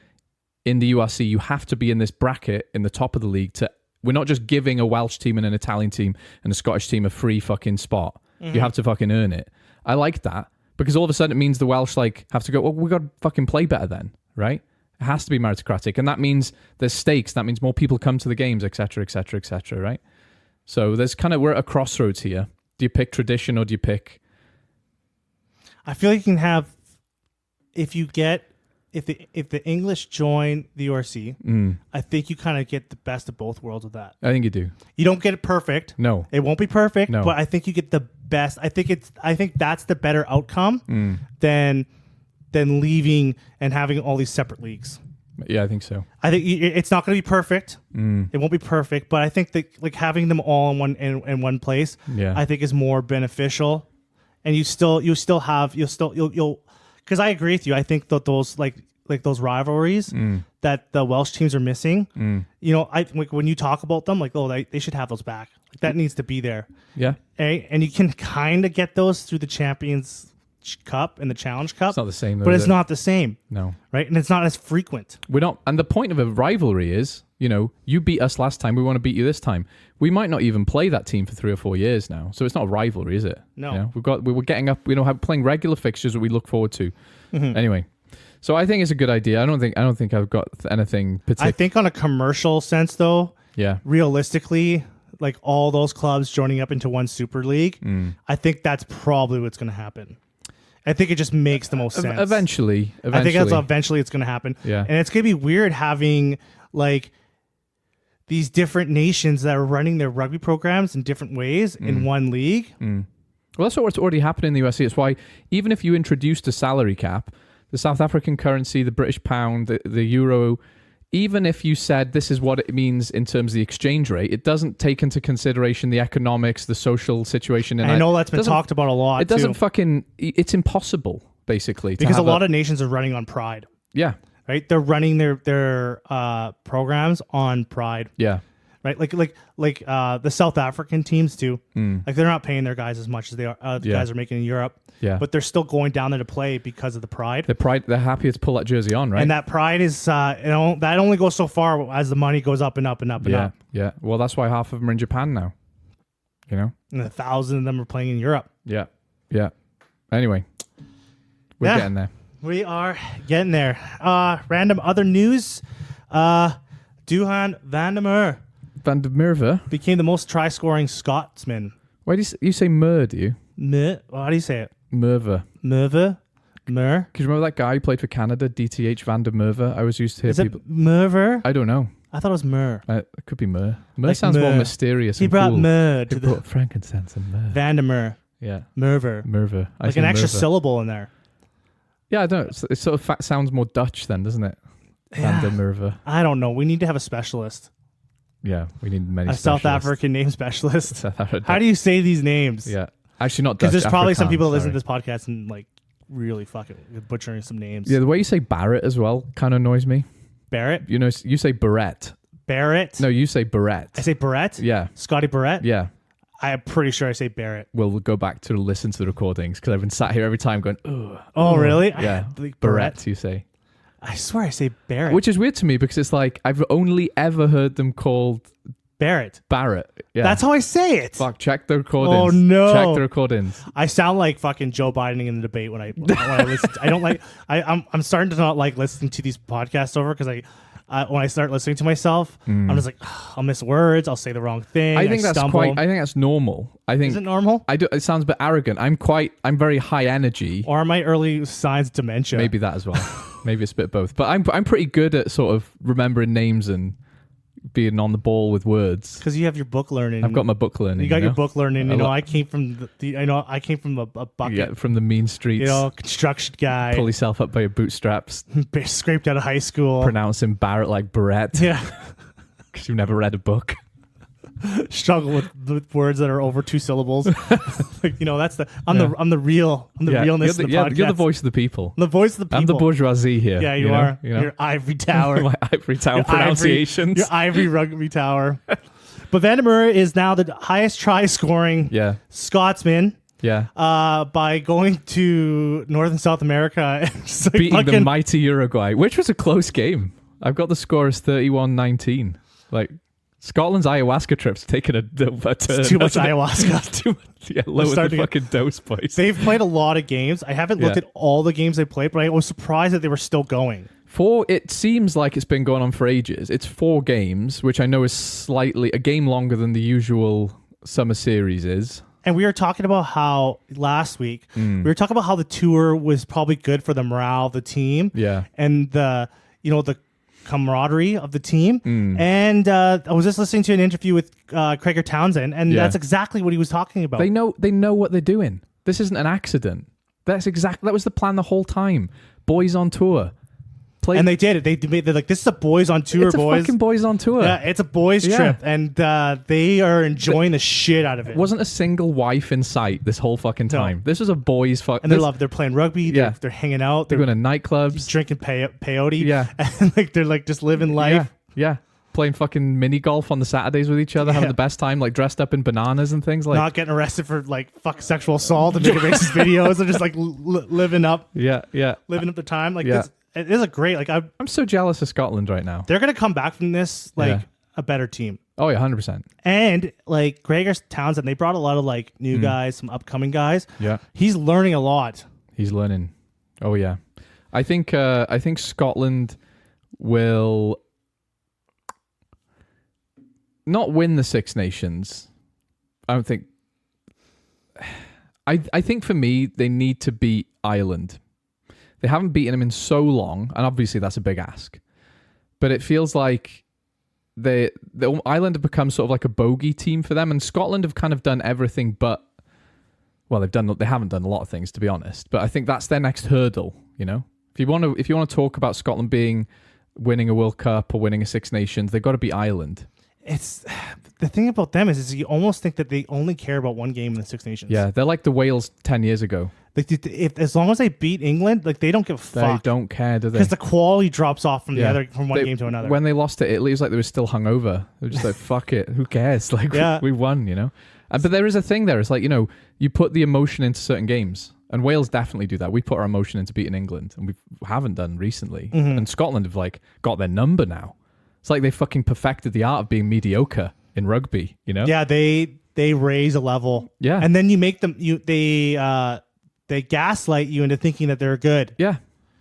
in the URC, you have to be in this bracket in the top of the league. We're not just giving a Welsh team and an Italian team and a Scottish team a free fucking spot. You have to fucking earn it. I like that because all of a sudden it means the Welsh have to go, well, we got to fucking play better then, right? It has to be meritocratic. And that means there's stakes. That means more people come to the games, etc., etc., etc., right? So we're at a crossroads here. Do you pick tradition or do you pick... I feel like you can have... If the English join the URC, I think you kind of get the best of both worlds with that. I think you do. You don't get it perfect. No. It won't be perfect, No. but I think you get the best. I think that's the better outcome than leaving and having all these separate leagues. Yeah, I think so. I think it's not going to be perfect. It won't be perfect, but I think that like having them all in one place, I think is more beneficial. And you'll because I agree with you. I think that those like those rivalries that the Welsh teams are missing. I think when you talk about them, like, oh, they should have those back. Like, that needs to be there. Yeah. And you can kind of get those through the Champions Cup and the Challenge Cup. It's not the same, though, but is it's it? not the same. No. Right, and it's not as frequent. We're not. And the point of a rivalry is, you beat us last time. We want to beat you this time. We might not even play that team for 3 or 4 years now. So it's not a rivalry, is it? No. We're getting up. Playing regular fixtures that we look forward to. Anyway, so I think it's a good idea. I don't think I've got anything particular. I think on a commercial sense, though, realistically, like all those clubs joining up into one Super League, I think that's probably what's going to happen. I think it just makes the most sense. Eventually. I think that's eventually it's going to happen. Yeah. And it's going to be weird having like these different nations that are running their rugby programs in different ways in one league. Well, that's what's already happening in the USC. It's why even if you introduced a salary cap, the South African currency, the British pound, the euro, even if you said this is what it means in terms of the exchange rate, it doesn't take into consideration the economics, the social situation. And I know that's been talked about a lot. It doesn't it's impossible, basically. Because a lot of nations are running on pride. Yeah. Right? They're running their programs on pride. Yeah. Right? Like the South African teams too. Like they're not paying their guys as much as they are the guys are making in Europe. Yeah. But they're still going down there to play because of the pride. They're happy to pull that jersey on, right? And that pride is that only goes so far as the money goes up and up and up and up. Yeah. Well, that's why half of them are in Japan now. And 1,000 of them are playing in Europe. Yeah. Yeah. Anyway, we're getting there. We are getting there. Random other news. Duhan van der Merwe became the most try-scoring Scotsman. Why do you say Mer, do you? How do you say it? Merwe. Mer? Because you remember that guy who played for Canada, DTH van der Merwe? I always used to hear people... Is it Merver? I don't know. I thought it was Mer. It could be Mer. Mer sounds more mysterious He and brought cool. Mer to He brought frankincense and Mer. Van der Mer. Yeah. Merver. Like an extra syllable in there. Yeah, I don't know. It sort of sounds more Dutch then, doesn't it? Van der Merwe. I don't know. We need to have a specialist. Yeah, we need many a specialists. South African name specialist. How do you say these names? Yeah. Actually, not Dutch. Because there's probably some Afrikaans, people that listen to this podcast and like really fucking butchering some names. Yeah, the way you say Barrett as well kind of annoys me. Barrett? You say Barrett. Barrett? No, you say Barrett. I say Barrett? Yeah. Scotty Barrett? Yeah. I am pretty sure I say Barrett. We'll go back to listen to the recordings because I've been sat here every time going, ugh. Oh, really? Yeah. Barrett, you say. I swear I say Barrett. Which is weird to me because it's like I've only ever heard them called Barrett. Yeah. That's how I say it. Fuck, check the recordings. Oh, no. Check the recordings. I sound like fucking Joe Biden in the debate when I listen. I don't like. I'm starting to not like listening to these podcasts over because when I start listening to myself, I'm just like, I'll miss words. I'll say the wrong thing. I think that's normal. Is it normal? It sounds a bit arrogant. I'm very high energy. Or my early signs of dementia. Maybe that as well. Maybe it's a bit of both. But I'm pretty good at sort of remembering names and being on the ball with words. Because you have your book learning. I've got my book learning. You got your book learning. I came from I came from a bucket. Yeah, from the mean streets. Construction guy. Pull yourself up by your bootstraps. Scraped out of high school. Pronouncing Barrett like Barrett. Yeah. Because you've never read a book. Struggle with words that are over 2 syllables. Like, that's I'm the realness of the podcast. You're the voice of the people. The voice of the people. I'm the bourgeoisie here. Yeah, you are. Your ivory tower. My ivory tower pronunciations. Your ivory rugby tower. But Van der Merwe is now the highest try scoring Scotsman. Yeah. By going to North and South America and beating the mighty Uruguay, which was a close game. I've got the score as 31-19. Like, Scotland's ayahuasca trip's taken a turn. It's too much ayahuasca. Too much, yeah, lower the fucking dose, boys. They've played a lot of games. I haven't looked at all the games they played, but I was surprised that they were still going. It seems like it's been going on for ages. It's 4 games, which I know is slightly a game longer than the usual summer series is. And we were talking about how last week, we were talking about how the tour was probably good for the morale of the team. Yeah. And the camaraderie of the team. And I was just listening to an interview with Craig Townsend, and that's exactly what he was talking about. They know what they're doing. This isn't an accident. That was the plan the whole time. Boys on tour. And they did it. They're like, this is a boys on tour, it's boys. It's a fucking boys on tour. Yeah, it's a boys trip, and they are enjoying the shit out of it. Wasn't a single wife in sight this whole fucking time. No. This was a boys fuck. And they're playing rugby. They're hanging out. They're going to nightclubs, drinking peyote. Yeah, and they're like just living life. Yeah. Playing fucking mini golf on the Saturdays with each other, having the best time, like dressed up in bananas and things. Like not getting arrested for like sexual assault and making racist videos. They're just like living up. Yeah. Living up the time. Like this. It is a great, like, I'm so jealous of Scotland right now. They're going to come back from this, like, a better team. Oh, yeah, 100%. And, like, Gregor Townsend, they brought a lot of, like, new guys, some upcoming guys. Yeah. He's learning a lot. He's learning. Oh, yeah. I think Scotland will not win the Six Nations. I don't think... I think, for me, they need to beat Ireland. They haven't beaten him in so long, and obviously that's a big ask. But it feels like the Ireland have become sort of like a bogey team for them, and Scotland have kind of done everything but... Well, they haven't done a lot of things, to be honest. But I think that's their next hurdle, you know? If you want to talk about Scotland winning a World Cup or winning a Six Nations, they've got to beat Ireland. It's the thing about them is you almost think that they only care about one game in the Six Nations. Yeah, they're like the Wales 10 years ago. Like as long as they beat England, like they don't give a fuck. They don't care, do they? Because the quality drops off from one game to another. When they lost to Italy, it was like they were still hungover. They were just like, fuck it, who cares? Like we won, you know. But there is a thing there. It's like, you know, you put the emotion into certain games, and Wales definitely do that. We put our emotion into beating England, and we haven't done recently. And Scotland have like got their number now. It's like they fucking perfected the art of being mediocre in rugby, you know? Yeah, they raise a level. Yeah. And then you make them they gaslight you into thinking that they're good. Yeah.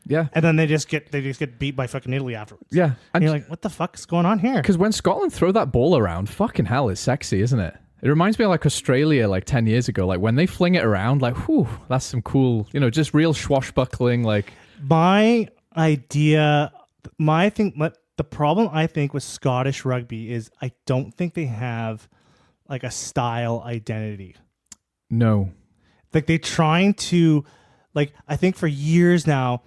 Yeah. And then they just get beat by fucking Italy afterwards. Yeah. And you're like, what the fuck is going on here? Because when Scotland throw that ball around, fucking hell, it's sexy, isn't it? It reminds me of like Australia like 10 years ago. Like when they fling it around, like, whew, that's some cool, you know, just real swashbuckling. Like the problem I think with Scottish rugby is I don't think they have like a style identity. No. Like they're trying to, like, I think for years now,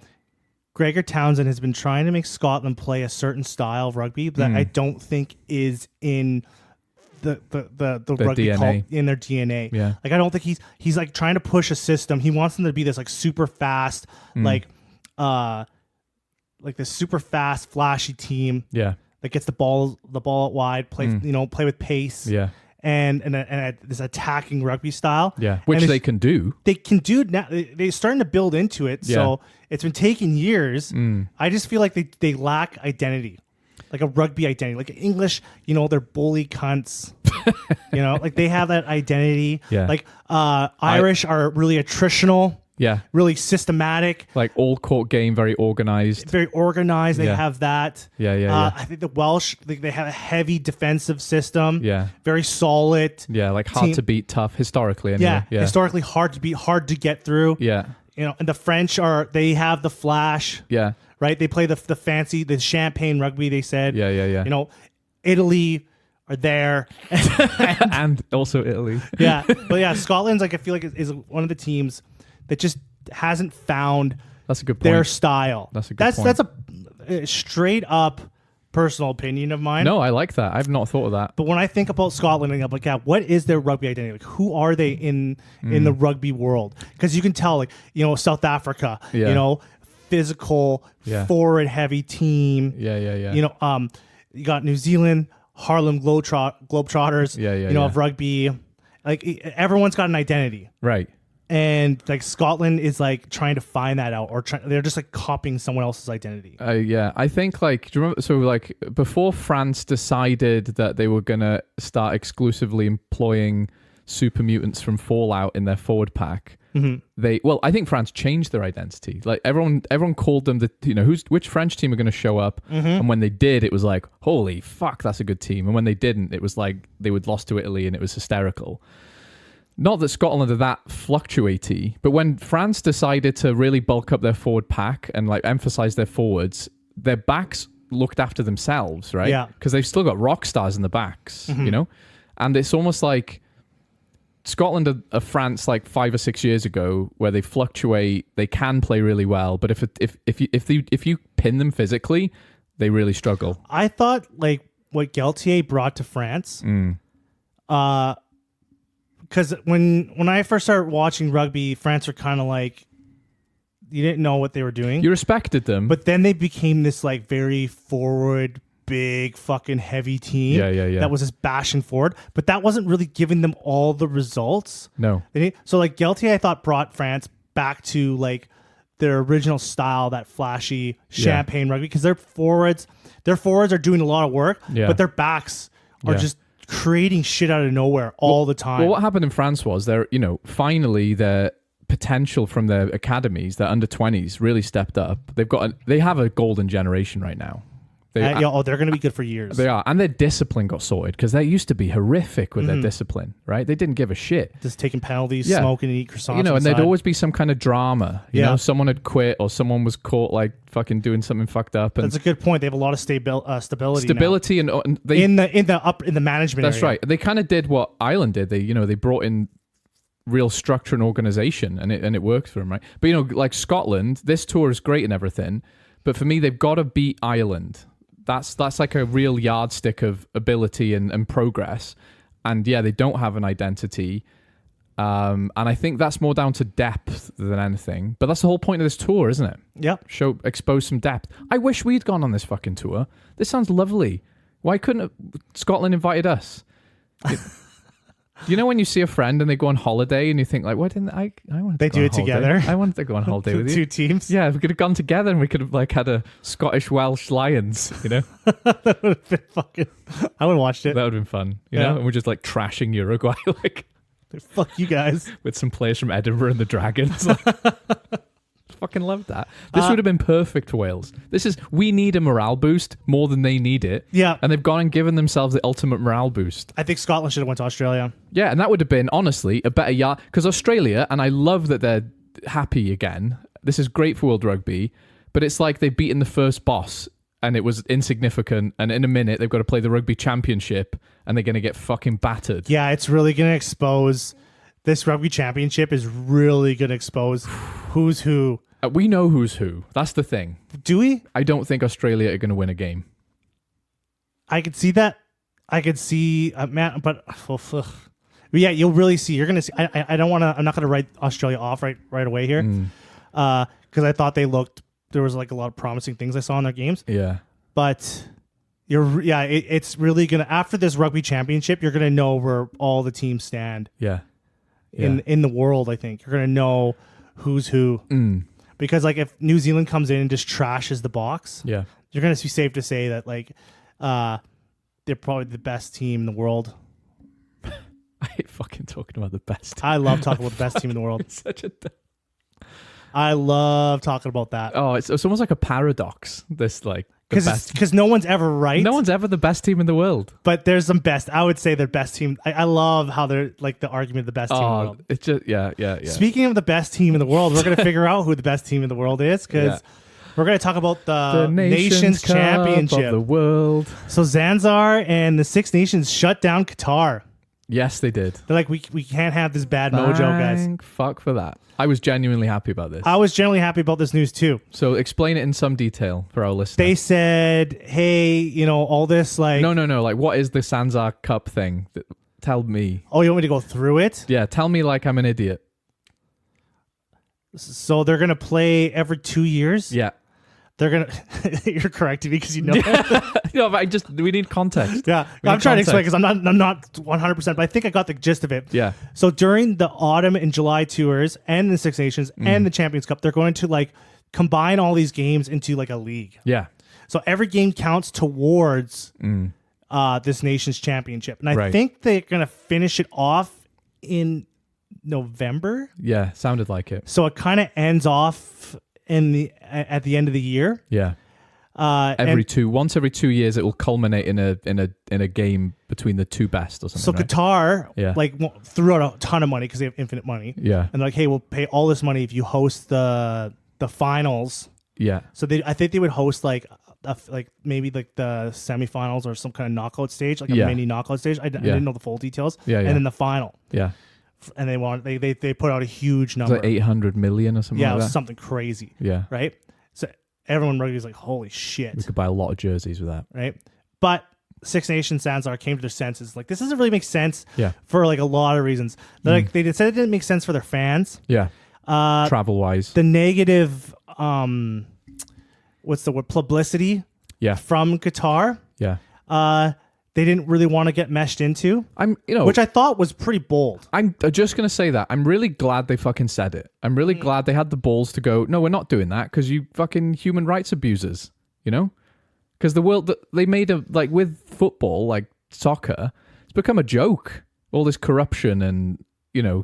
Gregor Townsend has been trying to make Scotland play a certain style of rugby that I don't think is in the rugby DNA. In their DNA. Yeah. Like I don't think he's like trying to push a system. He wants them to be this like super fast, like this super fast, flashy team. Yeah. That gets the ball out wide, play with pace. Yeah. And this attacking rugby style. Yeah. Which they can do. They can do now. They're starting to build into it. Yeah. So it's been taking years. I just feel like they lack identity. Like a rugby identity. Like English, they're bully cunts. Like they have that identity. Yeah. Like Irish are really attritional. Yeah. Really systematic. Like all court game, very organized. Very organized. They have that. Yeah. I think the Welsh, they have a heavy defensive system. Yeah. Very solid. Yeah, like hard to beat, tough, historically anyway. Yeah. Historically hard to beat, hard to get through. Yeah. And the French they have the flash. Yeah. Right? They play the fancy, the champagne rugby, they said. Yeah. Italy are there. and also Italy. Yeah. But yeah, Scotland's I feel like is one of the teams that just hasn't found that's a good point. Their style. That's a good point. That's a straight up personal opinion of mine. No, I like that. I've not thought of that. But when I think about Scotland, I'm like, yeah, what is their rugby identity? Like, who are they in the rugby world? Because you can tell, like, South Africa, physical, forward heavy team. Yeah. You got New Zealand, Harlem Globetrotters. Of rugby. Like everyone's got an identity. Right. and like Scotland is like trying to find that out, or they're just like copying someone else's identity. Yeah, I think like, do you remember? So like before France decided that they were gonna start exclusively employing super mutants from Fallout in their forward pack. I think France changed their identity. Like everyone called them which French team are going to show up, and when they did, it was like, holy fuck, that's a good team. And when they didn't, it was like they would lost to Italy, and it was hysterical. Not that Scotland are that fluctuaty, but when France decided to really bulk up their forward pack and like emphasize their forwards, their backs looked after themselves, right? Yeah, because they've still got rock stars in the backs, and it's almost like Scotland are France like 5 or 6 years ago, where they fluctuate. They can play really well, but if you pin them physically, they really struggle. I thought like what Galtier brought to France, because when I first started watching rugby, France were kind of like, you didn't know what they were doing. You respected them, but then they became this like very forward, big fucking heavy team that was just bashing forward, but that wasn't really giving them all the results. No. So like Galtier, I thought, brought France back to like their original style, that flashy champagne rugby, because their forwards are doing a lot of work, but their backs are just creating shit out of nowhere all the time. Well, what happened in France was finally their potential from their academies, their under 20s, really stepped up. They have a golden generation right now. They're going to be good for years. They are. And their discipline got sorted, because they used to be horrific with their discipline, right? They didn't give a shit. Just taking penalties, smoking and eat croissants. And there'd always be some kind of drama. You know, someone had quit or someone was caught like fucking doing something fucked up. And that's a good point. They have a lot of stability. Stability now. And they in the management. That's area. right. They kind of did what Ireland did. They brought in real structure and organization, and it worked for them, right? But like Scotland, this tour is great and everything, but for me, they've got to beat Ireland. That's like a real yardstick of ability and progress. And they don't have an identity. And I think that's more down to depth than anything. But that's the whole point of this tour, isn't it? Yeah. Expose some depth. I wish we'd gone on this fucking tour. This sounds lovely. Why couldn't Scotland invited us? When you see a friend and they go on holiday and you think like, why didn't I wanted to They go do on it holiday. together. I wanted to go on holiday with you. Two teams. Yeah, we could have gone together and we could have like had a Scottish Welsh Lions, That would have been fucking, I would have watched it. That would have been fun, and we're just like trashing Uruguay, like fuck you guys. With some players from Edinburgh and the Dragons. Fucking loved that. This would have been perfect for Wales. We need a morale boost more than they need it. Yeah. And they've gone and given themselves the ultimate morale boost. I think Scotland should have went to Australia. Yeah, and that would have been, honestly, a better yard. Because Australia, and I love that they're happy again. This is great for World Rugby, but it's like they've beaten the first boss and it was insignificant, and in a minute they've got to play the Rugby Championship and they're going to get fucking battered. Yeah, it's really going to expose... This Rugby Championship is really going to expose who's who. We know who's who. That's the thing. Do we? I don't think Australia are going to win a game. I could see that. I could see, man, but yeah, you'll really see. You're going to see. I don't want to. I'm not going to write Australia off right away here, because I thought there was like a lot of promising things I saw in their games. Yeah, but it's really gonna, after this Rugby Championship, you're gonna know where all the teams stand. Yeah. In the world, I think you're gonna know who's who. Because like if New Zealand comes in and just trashes the box, you're gonna be safe to say that like they're probably the best team in the world. I hate fucking talking about the best. I love talking about the best team in the world. It's such a. I love talking about that. Oh, it's almost like a paradox. This like. Because no one's ever right. No one's ever the best team in the world. But there's some best. I would say they're best team. I love how they're like the argument of the best team in the world. It's just yeah. Speaking of the best team in the world, we're going to figure out who the best team in the world is, because we're going to talk about the Nations Cup Championship of the world. So Zanzibar and the Six Nations shut down Qatar. Yes, they did. They're like, we can't have this bad mojo, guys. Fuck for that. I was genuinely happy about this. I was genuinely happy about this news too. So explain it in some detail for our listeners. They said, hey, all this like... No. Like, what is the Zanzibar Cup thing? Tell me. Oh, you want me to go through it? Yeah, tell me like I'm an idiot. So they're going to play every 2 years? Yeah. they're gonna. You're correcting me because you know. No, but we need context. Yeah, I'm trying to explain because I'm not 100%, but I think I got the gist of it. Yeah. So during the autumn and July tours and the Six Nations and the Champions Cup, they're going to like combine all these games into like a league. Yeah. So every game counts towards this nation's championship, and I think they're gonna finish it off in November. Yeah, sounded like it. So it kind of ends off at the end of the year. Yeah. Once every 2 years, it will culminate in a game between the two best or something. So right? Qatar threw out a ton of money because they have infinite money. Yeah. And they're like, hey, we'll pay all this money if you host the finals. Yeah. So I think they would host maybe like the semifinals or some kind of knockout stage, like a mini knockout stage. I didn't know the full details. Yeah. And then the final. Yeah. And they put out a huge number. Like 800 million or something like that. Yeah, it was something crazy. Yeah. Right? So everyone in rugby was like, holy shit. We could buy a lot of jerseys with that. Right? But Six Nations Sanzar came to their senses. Like, this doesn't really make sense for like a lot of reasons. Like, they said it didn't make sense for their fans. Yeah. Travel-wise. The negative, what's the word? Publicity from Qatar. Yeah. They didn't really want to get meshed into. Which I thought was pretty bold. I'm just going to say that. I'm really glad they fucking said it. I'm really glad they had the balls to go, no, we're not doing that because you fucking human rights abusers, you know? Because the world, they made with football, like soccer, it's become a joke. All this corruption and,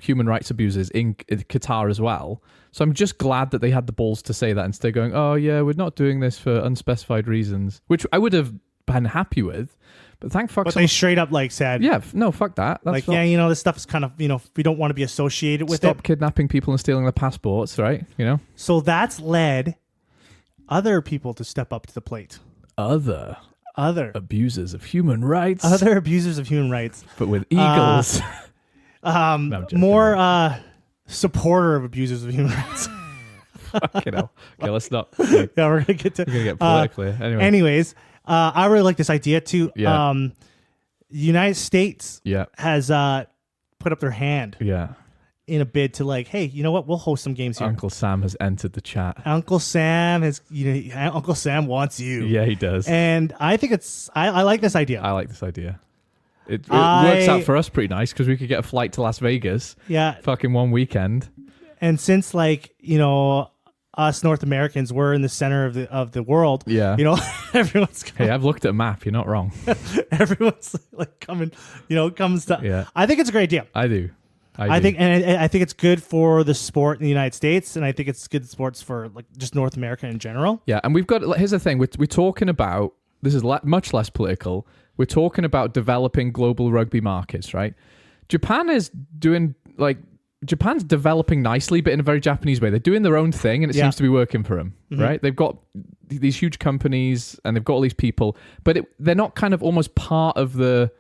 human rights abuses in Qatar as well. So I'm just glad that they had the balls to say that instead of going, oh yeah, we're not doing this for unspecified reasons, which I would have been happy with. But they straight up said, yeah, no, fuck that. That's this stuff is kind of, we don't want to be associated with it. Stop kidnapping people and stealing their passports, right? So that's led other people to step up to the plate. Other abusers of human rights. Other abusers of human rights. But with eagles. More supporter of abusers of human rights. Fucking hell. Okay, let's not. Yeah, we're going to get politically. Anyways. I really like this idea too. Yeah. The United States has put up their hand in a bid to hey, you know what? We'll host some games here. Uncle Sam has entered the chat. Uncle Sam Uncle Sam wants you. Yeah, he does. And I think I like this idea. I like this idea. It works out for us pretty nice because we could get a flight to Las Vegas. Yeah. Fucking one weekend. And since us North Americans were in the center of the world. Yeah. Everyone's Hey, I've looked at a map. You're not wrong. Everyone's coming, comes to. Yeah. I think it's a great idea. I do. I think it's good for the sport in the United States, and I think it's good sports for just North America in general. Yeah, and here's the thing: we're talking about this is much less political. We're talking about developing global rugby markets, right? Japan is doing Japan's developing nicely, but in a very Japanese way. They're doing their own thing, and it seems to be working for them, right? They've got these huge companies, and they've got all these people, but they're not kind of almost part of the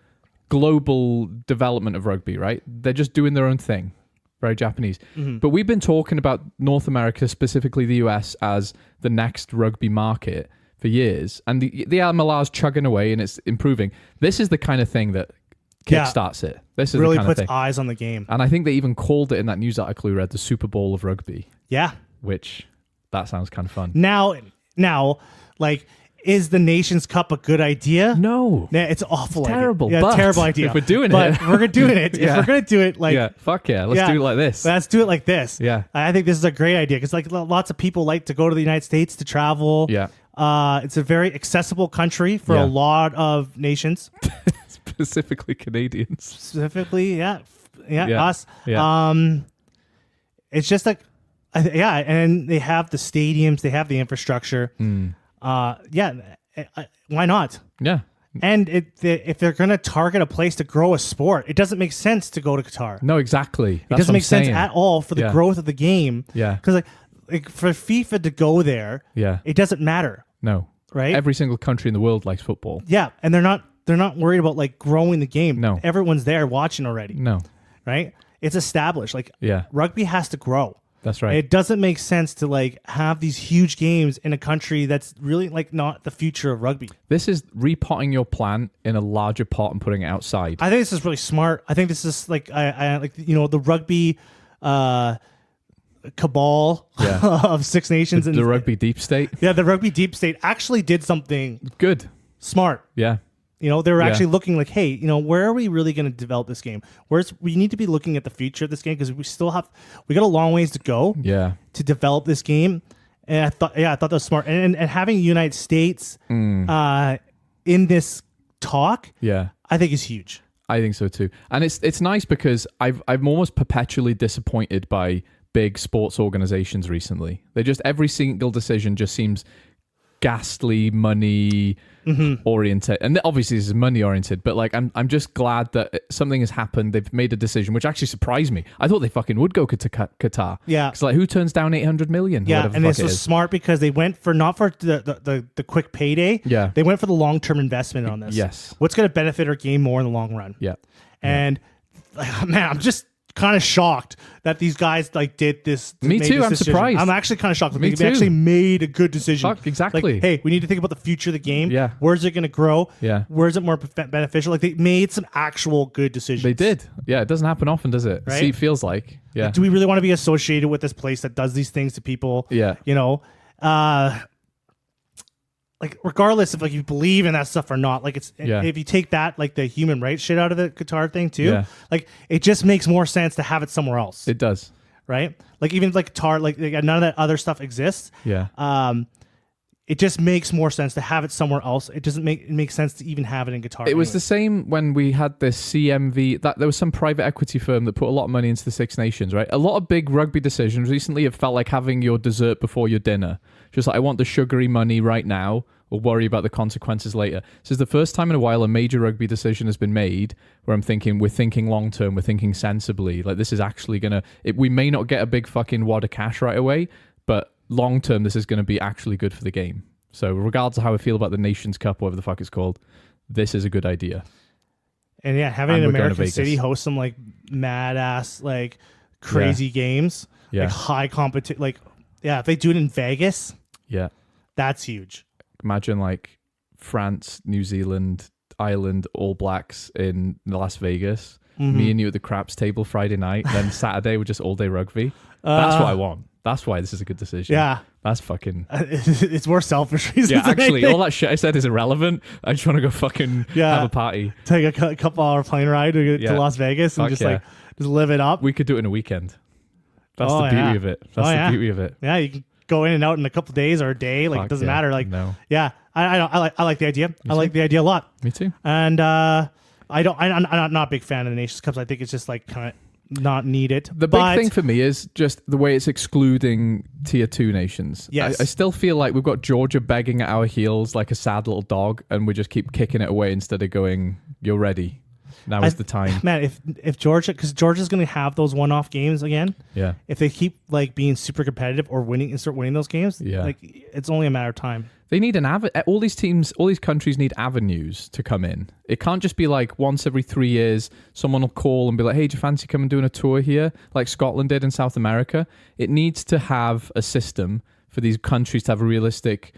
global development of rugby, right? They're just doing their own thing, very Japanese. But we've been talking about North America, specifically the US, as the next rugby market for years, and the MLR's chugging away, and it's improving. This is the kind of thing that kickstarts it. This is really the kind puts of thing. Eyes on the game. And I think they even called it in that news article we read the Super Bowl of rugby. Yeah. Which, that sounds kind of fun. Now, is the Nations Cup a good idea? No. Nah, it's awful. It's terrible. Yeah, terrible idea. If we're doing it. If we're doing it, let's do it let's do it like this. Let's do it like this. Yeah. I think this is a great idea because lots of people like to go to the United States to travel. Yeah. It's a very accessible country for a lot of nations. Specifically Canadians. Specifically, us. Yeah. It's just and they have the stadiums, they have the infrastructure. Why not? Yeah. And if they're going to target a place to grow a sport, it doesn't make sense to go to Qatar. No, exactly. It doesn't make sense at all for the growth of the game. Yeah. Because for FIFA to go there, it doesn't matter. No. Right? Every single country in the world likes football. Yeah, and they're not worried about growing the game. No. Everyone's there watching already. No. Right? It's established. Yeah. Rugby has to grow. That's right. It doesn't make sense to have these huge games in a country that's really not the future of rugby. This is repotting your plant in a larger pot and putting it outside. I think this is really smart. I think this is the rugby cabal of Six Nations the Rugby Deep State. Yeah, the Rugby Deep State actually did something good, smart. Yeah. You know, they were actually looking like, hey, you know, where are we really going to develop this game? We need to be looking at the future of this game because we got a long ways to go. Yeah. To develop this game, and I thought that was smart. And having the United States in this talk, I think is huge. I think so too, and it's nice because I'm almost perpetually disappointed by big sports organizations recently. They just every single decision just seems ghastly money oriented, and obviously this is money oriented, but like I'm just glad that something has happened. They've made a decision which actually surprised me. I thought they fucking would go to Qatar. Yeah, because like who turns down 800 million? Yeah, and this was smart because they went for not for the quick payday. Yeah, they went for the long-term investment on this. Yes, what's going to benefit our game more in the long run. Yeah, and man, I'm just kind of shocked that these guys like did this. Me too. I'm surprised. I'm actually kind of shocked that they actually made a good decision. Exactly. Like, hey, we need to think about the future of the game. Yeah. Where's it going to grow? Yeah. Where's it more beneficial? Like they made some actual good decisions. They did. Yeah. It doesn't happen often, does it? Right? See, it feels like. Yeah. Like, do we really want to be associated with this place that does these things to people? Yeah. You know, like regardless if like you believe in that stuff or not, like if you take that like the human rights shit out of the Qatar thing too, like it just makes more sense to have it somewhere else. It does, right? Like even like Qatar, like none of that other stuff exists. Yeah. It just makes more sense to have it somewhere else. It doesn't make sense to even have it in Qatar. It was the same when we had this CMV. That there was some private equity firm that put a lot of money into the Six Nations, right? A lot of big rugby decisions recently have felt like having your dessert before your dinner. Just like, I want the sugary money right now. We'll worry about the consequences later. This is the first time in a while a major rugby decision has been made where I'm thinking, we're thinking long term, we're thinking sensibly. Like this is actually going to... We may not get a big fucking wad of cash right away, but long term, this is going to be actually good for the game. So regardless of how I feel about the Nations Cup, whatever the fuck it's called, this is a good idea. And yeah, having an American city host some like mad ass, like crazy games, like high competition, like, yeah, if they do it in Vegas, that's huge. Imagine like France, New Zealand, Ireland, All Blacks in Las Vegas. Me and you at the craps table Friday night. Then Saturday we're just all day rugby. That's what I want. That's why this is a good decision. Yeah. That's fucking... it's more selfish reasons. Yeah, actually, all that shit I said is irrelevant. I just want to go fucking have a party. Take a couple hour plane ride to Las Vegas and just live it up. We could do it in a weekend. That's the beauty of it. That's the beauty of it. Yeah, you can go in and out in a couple days or a day. Like, it doesn't matter. Like, yeah, I like the idea. I like the idea a lot. Me too. And I'm not a big fan of the Nations Cups. I think it's just like kind of not needed. The big thing for me is just the way it's excluding tier 2 nations. Yes. I still feel like we've got Georgia begging at our heels like a sad little dog, and we just keep kicking it away instead of going, you're ready. Now is the time. Man, if Georgia, because Georgia's going to have those one-off games again. Yeah. If they keep like being super competitive or winning and start winning those games, like it's only a matter of time. They need all these teams, all these countries need avenues to come in. It can't just be like once every 3 years, someone will call and be like, hey, do you fancy coming and doing a tour here? Like Scotland did in South America. It needs to have a system for these countries to have a realistic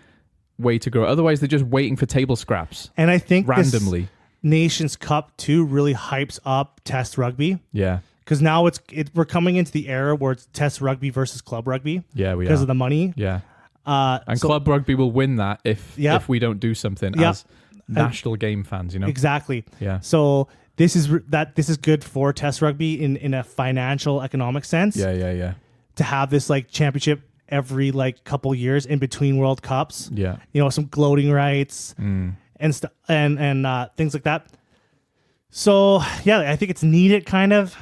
way to grow. Otherwise, they're just waiting for table scraps. And I think randomly. Nations Cup too really hypes up Test rugby. Yeah. Because now we're coming into the era where it's Test rugby versus club rugby. Yeah, we are. Because of the money. Yeah. And club rugby will win that if we don't do something as national game fans, you know? Exactly. Yeah. So this is good for Test rugby in a financial economic sense. Yeah. To have this like championship every like couple years in between World Cups. Yeah. You know, some gloating rights and things like that. So yeah, I think it's needed kind of,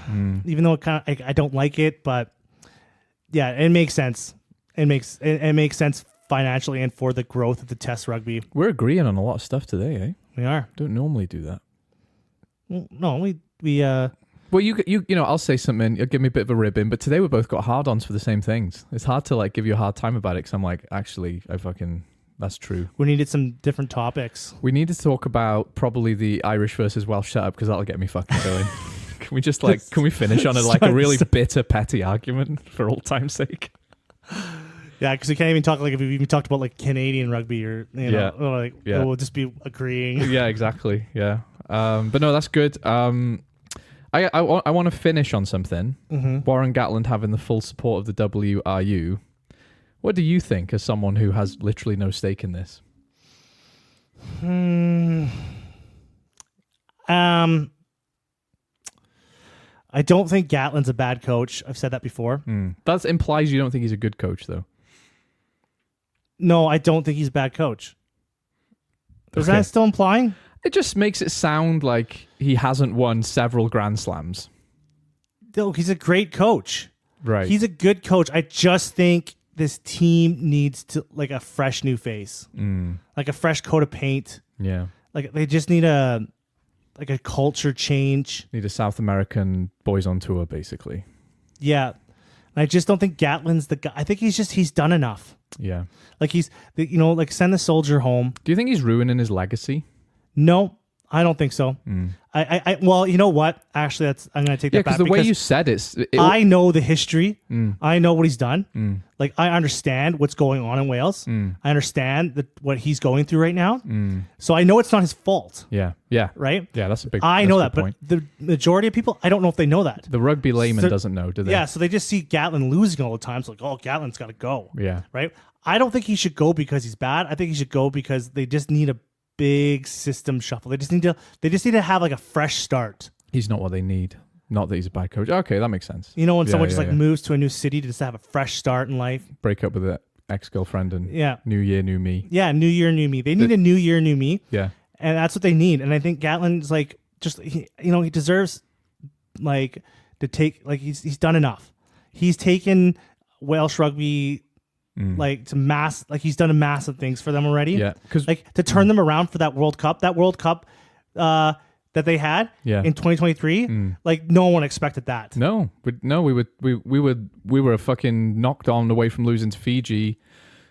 even though I don't like it, but yeah, it makes sense. It makes sense financially and for the growth of the Test rugby. We're agreeing on a lot of stuff today, eh? We are. Don't normally do that. Well, no, we. Well, you know, I'll say something. You'll give me a bit of a ribbon, but today we both got hard-ons for the same things. It's hard to like give you a hard time about it because I'm like, actually, that's true. We needed some different topics. We need to talk about probably the Irish versus Welsh setup because that'll get me fucking going. Can we just like, can we finish on a really bitter, petty argument for old time's sake? Yeah, because we can't even talk like if we even talked about like Canadian rugby or we'll just be agreeing. Yeah, exactly. Yeah, but no, that's good. I want to finish on something. Warren Gatland having the full support of the WRU. What do you think as someone who has literally no stake in this? I don't think Gatland's a bad coach. I've said that before. That implies you don't think he's a good coach, though. No, I don't think he's a bad coach. Is that still implying? It just makes it sound like he hasn't won several Grand Slams. No, he's a great coach. Right. He's a good coach. I just think this team needs to like a fresh new face. Like a fresh coat of paint. Yeah. Like they just need a culture change. Need a South American boys on tour, basically. Yeah. And I just don't think Gatland's the guy. I think he's done enough. Yeah. Like like send the soldier home. Do you think he's ruining his legacy? No, I don't think so. Well, you know what? Actually, I'm going to take that back. Because the way you said I know the history. I know what he's done. Like, I understand what's going on in Wales. I understand what he's going through right now. So I know it's not his fault. Yeah. Yeah. Right? Yeah, that's a big I know that, point. but the majority of people, I don't know if they know that. The rugby layman doesn't know, do they? Yeah, so they just see Gatland losing all the time. It's like, oh, Gatland's got to go. Yeah. Right? I don't think he should go because he's bad. I think he should go because they just need a big system shuffle. They just need to have like a fresh start. He's not what they need. Not that he's a bad coach. Okay, that makes sense. You know, when someone just moves to a new city to just have a fresh start in life. Break up with an ex-girlfriend and new year, new me. Yeah, new year, new me. They need a new year, new me. Yeah. And that's what they need. And I think Gatland's like he deserves like to take like he's done enough. He's taken Welsh rugby like to mass, like he's done massive things for them already. Yeah, because like to turn them around for that World Cup that they had in 2023. Like no one expected that. No, we were fucking knocked on away from losing to Fiji.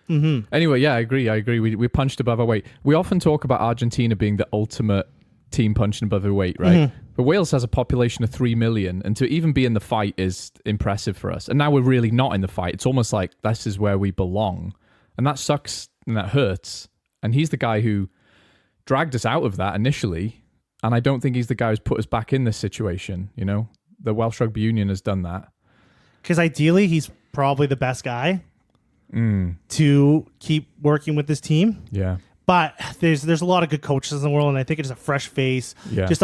Anyway, yeah, I agree. We punched above our weight. We often talk about Argentina being the ultimate team punching above their weight, right? But Wales has a population of 3 million, and to even be in the fight is impressive for us. And now we're really not in the fight. It's almost like this is where we belong. And that sucks and that hurts. And he's the guy who dragged us out of that initially. And I don't think he's the guy who's put us back in this situation, you know? The Welsh Rugby Union has done that. Because ideally, he's probably the best guy to keep working with this team. Yeah. But there's a lot of good coaches in the world, and I think it's a fresh face. Yeah. Just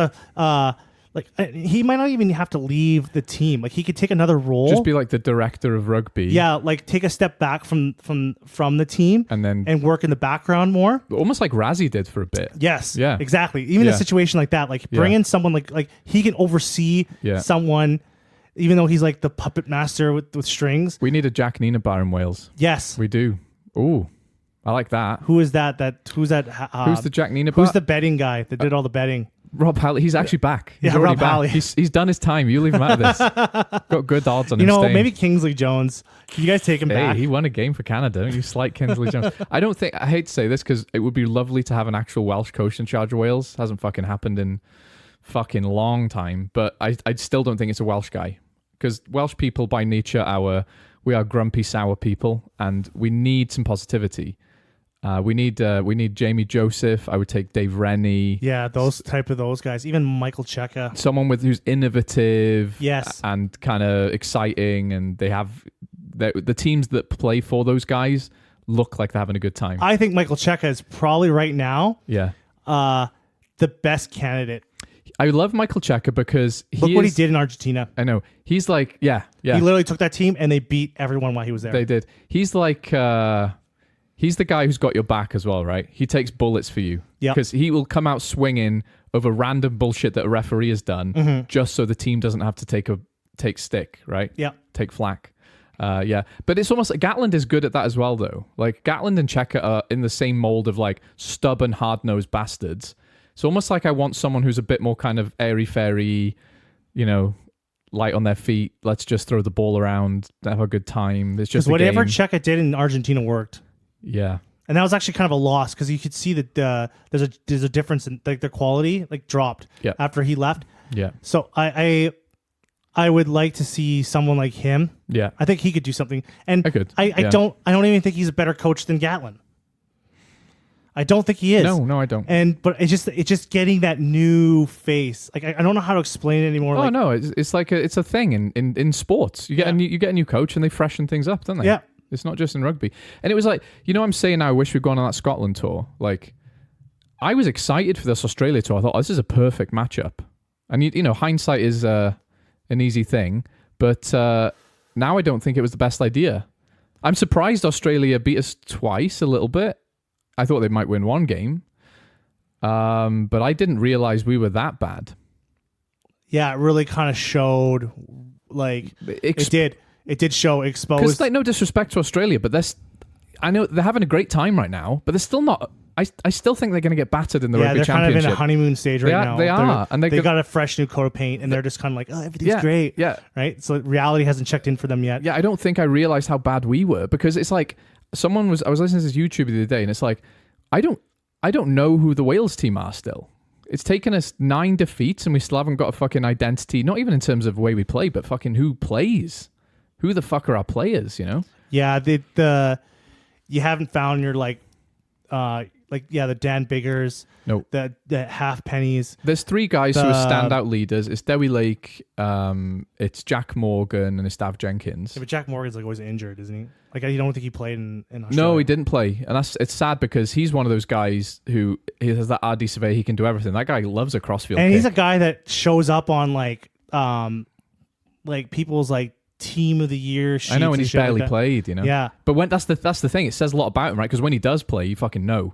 he might not even have to leave the team. Like he could take another role. Just be like the director of rugby. Yeah, like take a step back from the team and work in the background more. Almost like Razzie did for a bit. Yes. Yeah. Exactly. Even a situation like that, like bring in someone like he can oversee someone, even though he's like the puppet master with strings. We need a Jack Nina bar in Wales. Yes. We do. Ooh. I like that. Who is that? Who's that? Who's the Jack Nina? Who's the betting guy that did all the betting? Rob Halley. He's actually back. He's already Rob back. Halley. He's done his time. You leave him out of this. Got good odds on him staying. Maybe Kingsley Jones. Can you guys take him back? He won a game for Canada. Don't you slight Kingsley Jones. I hate to say this because it would be lovely to have an actual Welsh coach in charge of Wales. Hasn't fucking happened in fucking long time. But I still don't think it's a Welsh guy. Because Welsh people by nature we are grumpy, sour people, and we need some positivity. We need Jamie Joseph. I would take Dave Rennie. Yeah, those guys. Even Michael Cheika. Someone who's innovative. Yes. And kind of exciting, and they have the teams that play for those guys look like they're having a good time. I think Michael Cheika is probably right now. Yeah. The best candidate. I love Michael Cheika because look what he did in Argentina. I know. He's like, yeah. He literally took that team and they beat everyone while he was there. They did. He's like, he's the guy who's got your back as well, right? He takes bullets for you. Yeah. Because he will come out swinging over random bullshit that a referee has done just so the team doesn't have to take stick, right? Yeah. Take flack. Yeah. But it's almost like Gatland is good at that as well, though. Like Gatland and Cheika are in the same mold of like stubborn, hard-nosed bastards. It's almost like I want someone who's a bit more kind of airy-fairy, light on their feet. Let's just throw the ball around, have a good time. It's just whatever Cheika did in Argentina worked. Yeah. And that was actually kind of a loss because you could see that there's a difference in like their quality dropped after he left. Yeah. So I would like to see someone like him. Yeah. I think he could do something. And I could. I don't even think he's a better coach than Gatland. I don't think he is. No, I don't. But it's just getting that new face. Like I don't know how to explain it anymore. Oh no, it's like it's a thing in sports. You get a new coach and they freshen things up, don't they? Yeah. It's not just in rugby. And it was like, I'm saying now, I wish we'd gone on that Scotland tour. Like, I was excited for this Australia tour. I thought, this is a perfect matchup. And hindsight is an easy thing, but now I don't think it was the best idea. I'm surprised Australia beat us twice a little bit. I thought they might win one game, but I didn't realize we were that bad. Yeah, it really kind of showed, like, it did. It did show exposed. Because, like, no disrespect to Australia, but I know they're having a great time right now, but they're still not. I still think they're going to get battered in the rugby championship. Yeah, they're kind of in a honeymoon stage right now. They are. And they got a fresh new coat of paint, and they're just kind of like, oh, everything's great. Yeah. Right? So reality hasn't checked in for them yet. Yeah, I don't think I realized how bad we were, because it's like, I was listening to this YouTube the other day, and it's like, I don't know who the Wales team are still. It's taken us 9 defeats, and we still haven't got a fucking identity, not even in terms of the way we play, but fucking who plays. Who the fuck are our players, Yeah, you haven't found your, the Dan Biggers, nope. the half pennies. There's 3 guys who are standout leaders. It's Dewi Lake, it's Jack Morgan, and it's Dav Jenkins. Yeah, but Jack Morgan's always injured, isn't he? Like, I don't think he played in Australia. No, he didn't play, and it's sad because he's one of those guys who he has that RD survey. He can do everything. That guy loves a crossfield. And kick. He's a guy that shows up on people's team of the year sheets. I know, and he's barely like played. Yeah, but that's the thing. It says a lot about him, right? Because when he does play, you fucking know.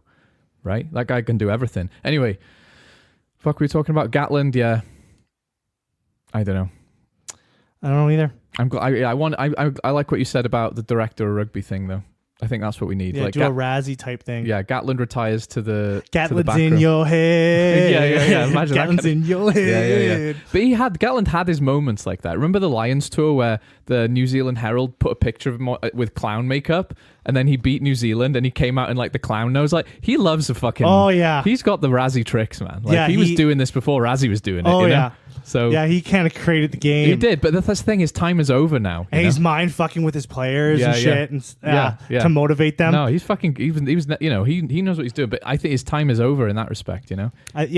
Right? That guy can do everything. Anyway, fuck, we were talking about Gatland. Yeah. I don't know. I don't know either. I like what you said about the director of rugby thing, though. I think that's what we need. Yeah, do a Razzie type thing. Yeah, Gatland retires to the Gatland's in your head. yeah. Imagine Gatland's in your head. Yeah. But Gatland had his moments like that. Remember the Lions tour where the New Zealand Herald put a picture of him with clown makeup, and then he beat New Zealand, and he came out in the clown nose. Like, he loves a fucking. Oh yeah. He's got the Razzie tricks, man. Like, he was doing this before Razzie was doing it. Oh yeah. So yeah, he kind of created the game. He did, but the thing is, time is over now. And he's mind fucking with his players and shit, and to motivate them. No, he's fucking. He knows what he's doing. But I think his time is over in that respect. Yeah,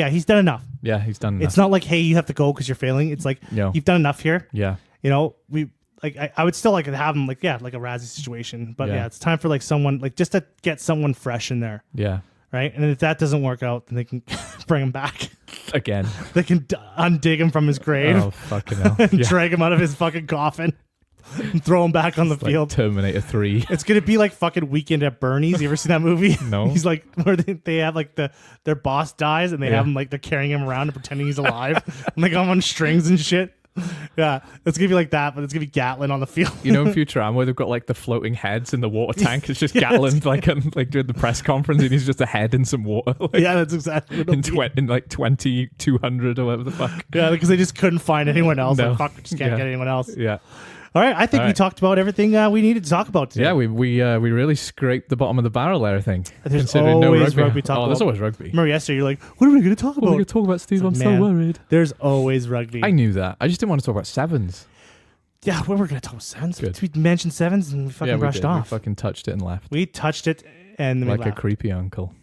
he's done enough. Yeah, he's done enough. It's not like, hey, you have to go because you're failing. It's like, you've done enough here. Yeah. I would still like to have him like a Razzie situation, but it's time for someone just to get someone fresh in there. Yeah. Right, and if that doesn't work out, then they can bring him back again. They can undig him from his grave. Oh, fucking hell! And drag him out of his fucking coffin and throw him back on the field. Terminator 3. It's gonna be like fucking Weekend at Bernie's. You ever seen that movie? No. He's like where they have their boss dies and they have him they're carrying him around and pretending he's alive and they got him on strings and shit. Yeah, it's gonna be like that, but it's gonna be Gatland on the field. In Futurama, where they've got the floating heads in the water tank. It's just Gatland doing the press conference, and he's just a head in some water. Yeah, that's exactly what in 2200 or whatever the fuck. Yeah, because they just couldn't find anyone else. No. Fuck, we just can't get anyone else. Yeah. All right, I think we talked about everything we needed to talk about today. Yeah, we really scraped the bottom of the barrel there, I think. There's always rugby talk about. There's always rugby. Remember yesterday, you're like, what are we going to talk about? What are we going to talk about, Steve? I'm so worried. There's always rugby. I knew that. I just didn't want to talk about sevens. Yeah, we were going to talk about sevens. Good. We mentioned sevens and we fucking brushed off. We fucking touched it and left. We touched it and then we left. Like a creepy uncle.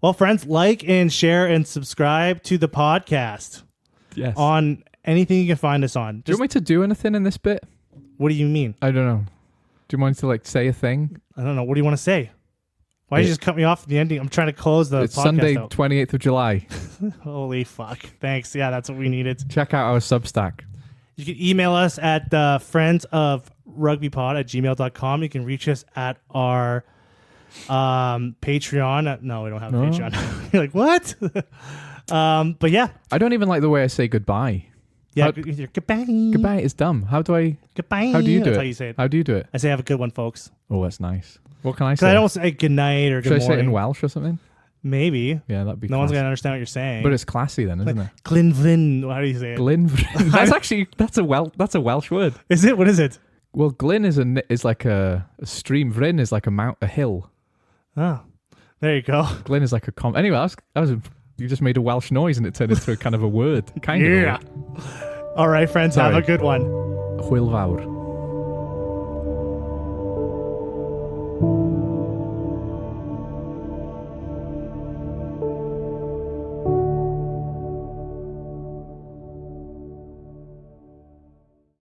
Well, friends, like and share and subscribe to the podcast. Yes. On anything you can find us on. Do you want me to do anything in this bit? What do you mean? I don't know. Do you want to say a thing? I don't know. What do you want to say? Why did you just cut me off at the ending? I'm trying to close the podcast. It's Sunday, 28th of July. Holy fuck. Thanks. Yeah, that's what we needed. Check out our Substack. You can email us at friendsofrugbypod@gmail.com. You can reach us at our Patreon. No, we don't have a Patreon. You're like, what? But yeah. I don't even like the way I say goodbye. Yeah, goodbye. Goodbye is dumb. How do I? Goodbye. How do you do That's it? How you say it. How do you do it? I say have a good one, folks. Oh, that's nice. What can I Because say? I don't say good night or good morning. Should I say it in Welsh or something? Maybe. Yeah, that'd be. No one's gonna understand what you're saying. But it's classy then, isn't it? Glynflyn. How do you say it? Glynflyn. That's a Welsh word. Is it? What is it? Well, Glyn is like a stream. Vryn is like a hill. Oh, there you go. Glyn is like a Anyway, you just made a Welsh noise and it turned into a kind of a word. Kind of. All right, friends. Have a good one. Hwyl fawr.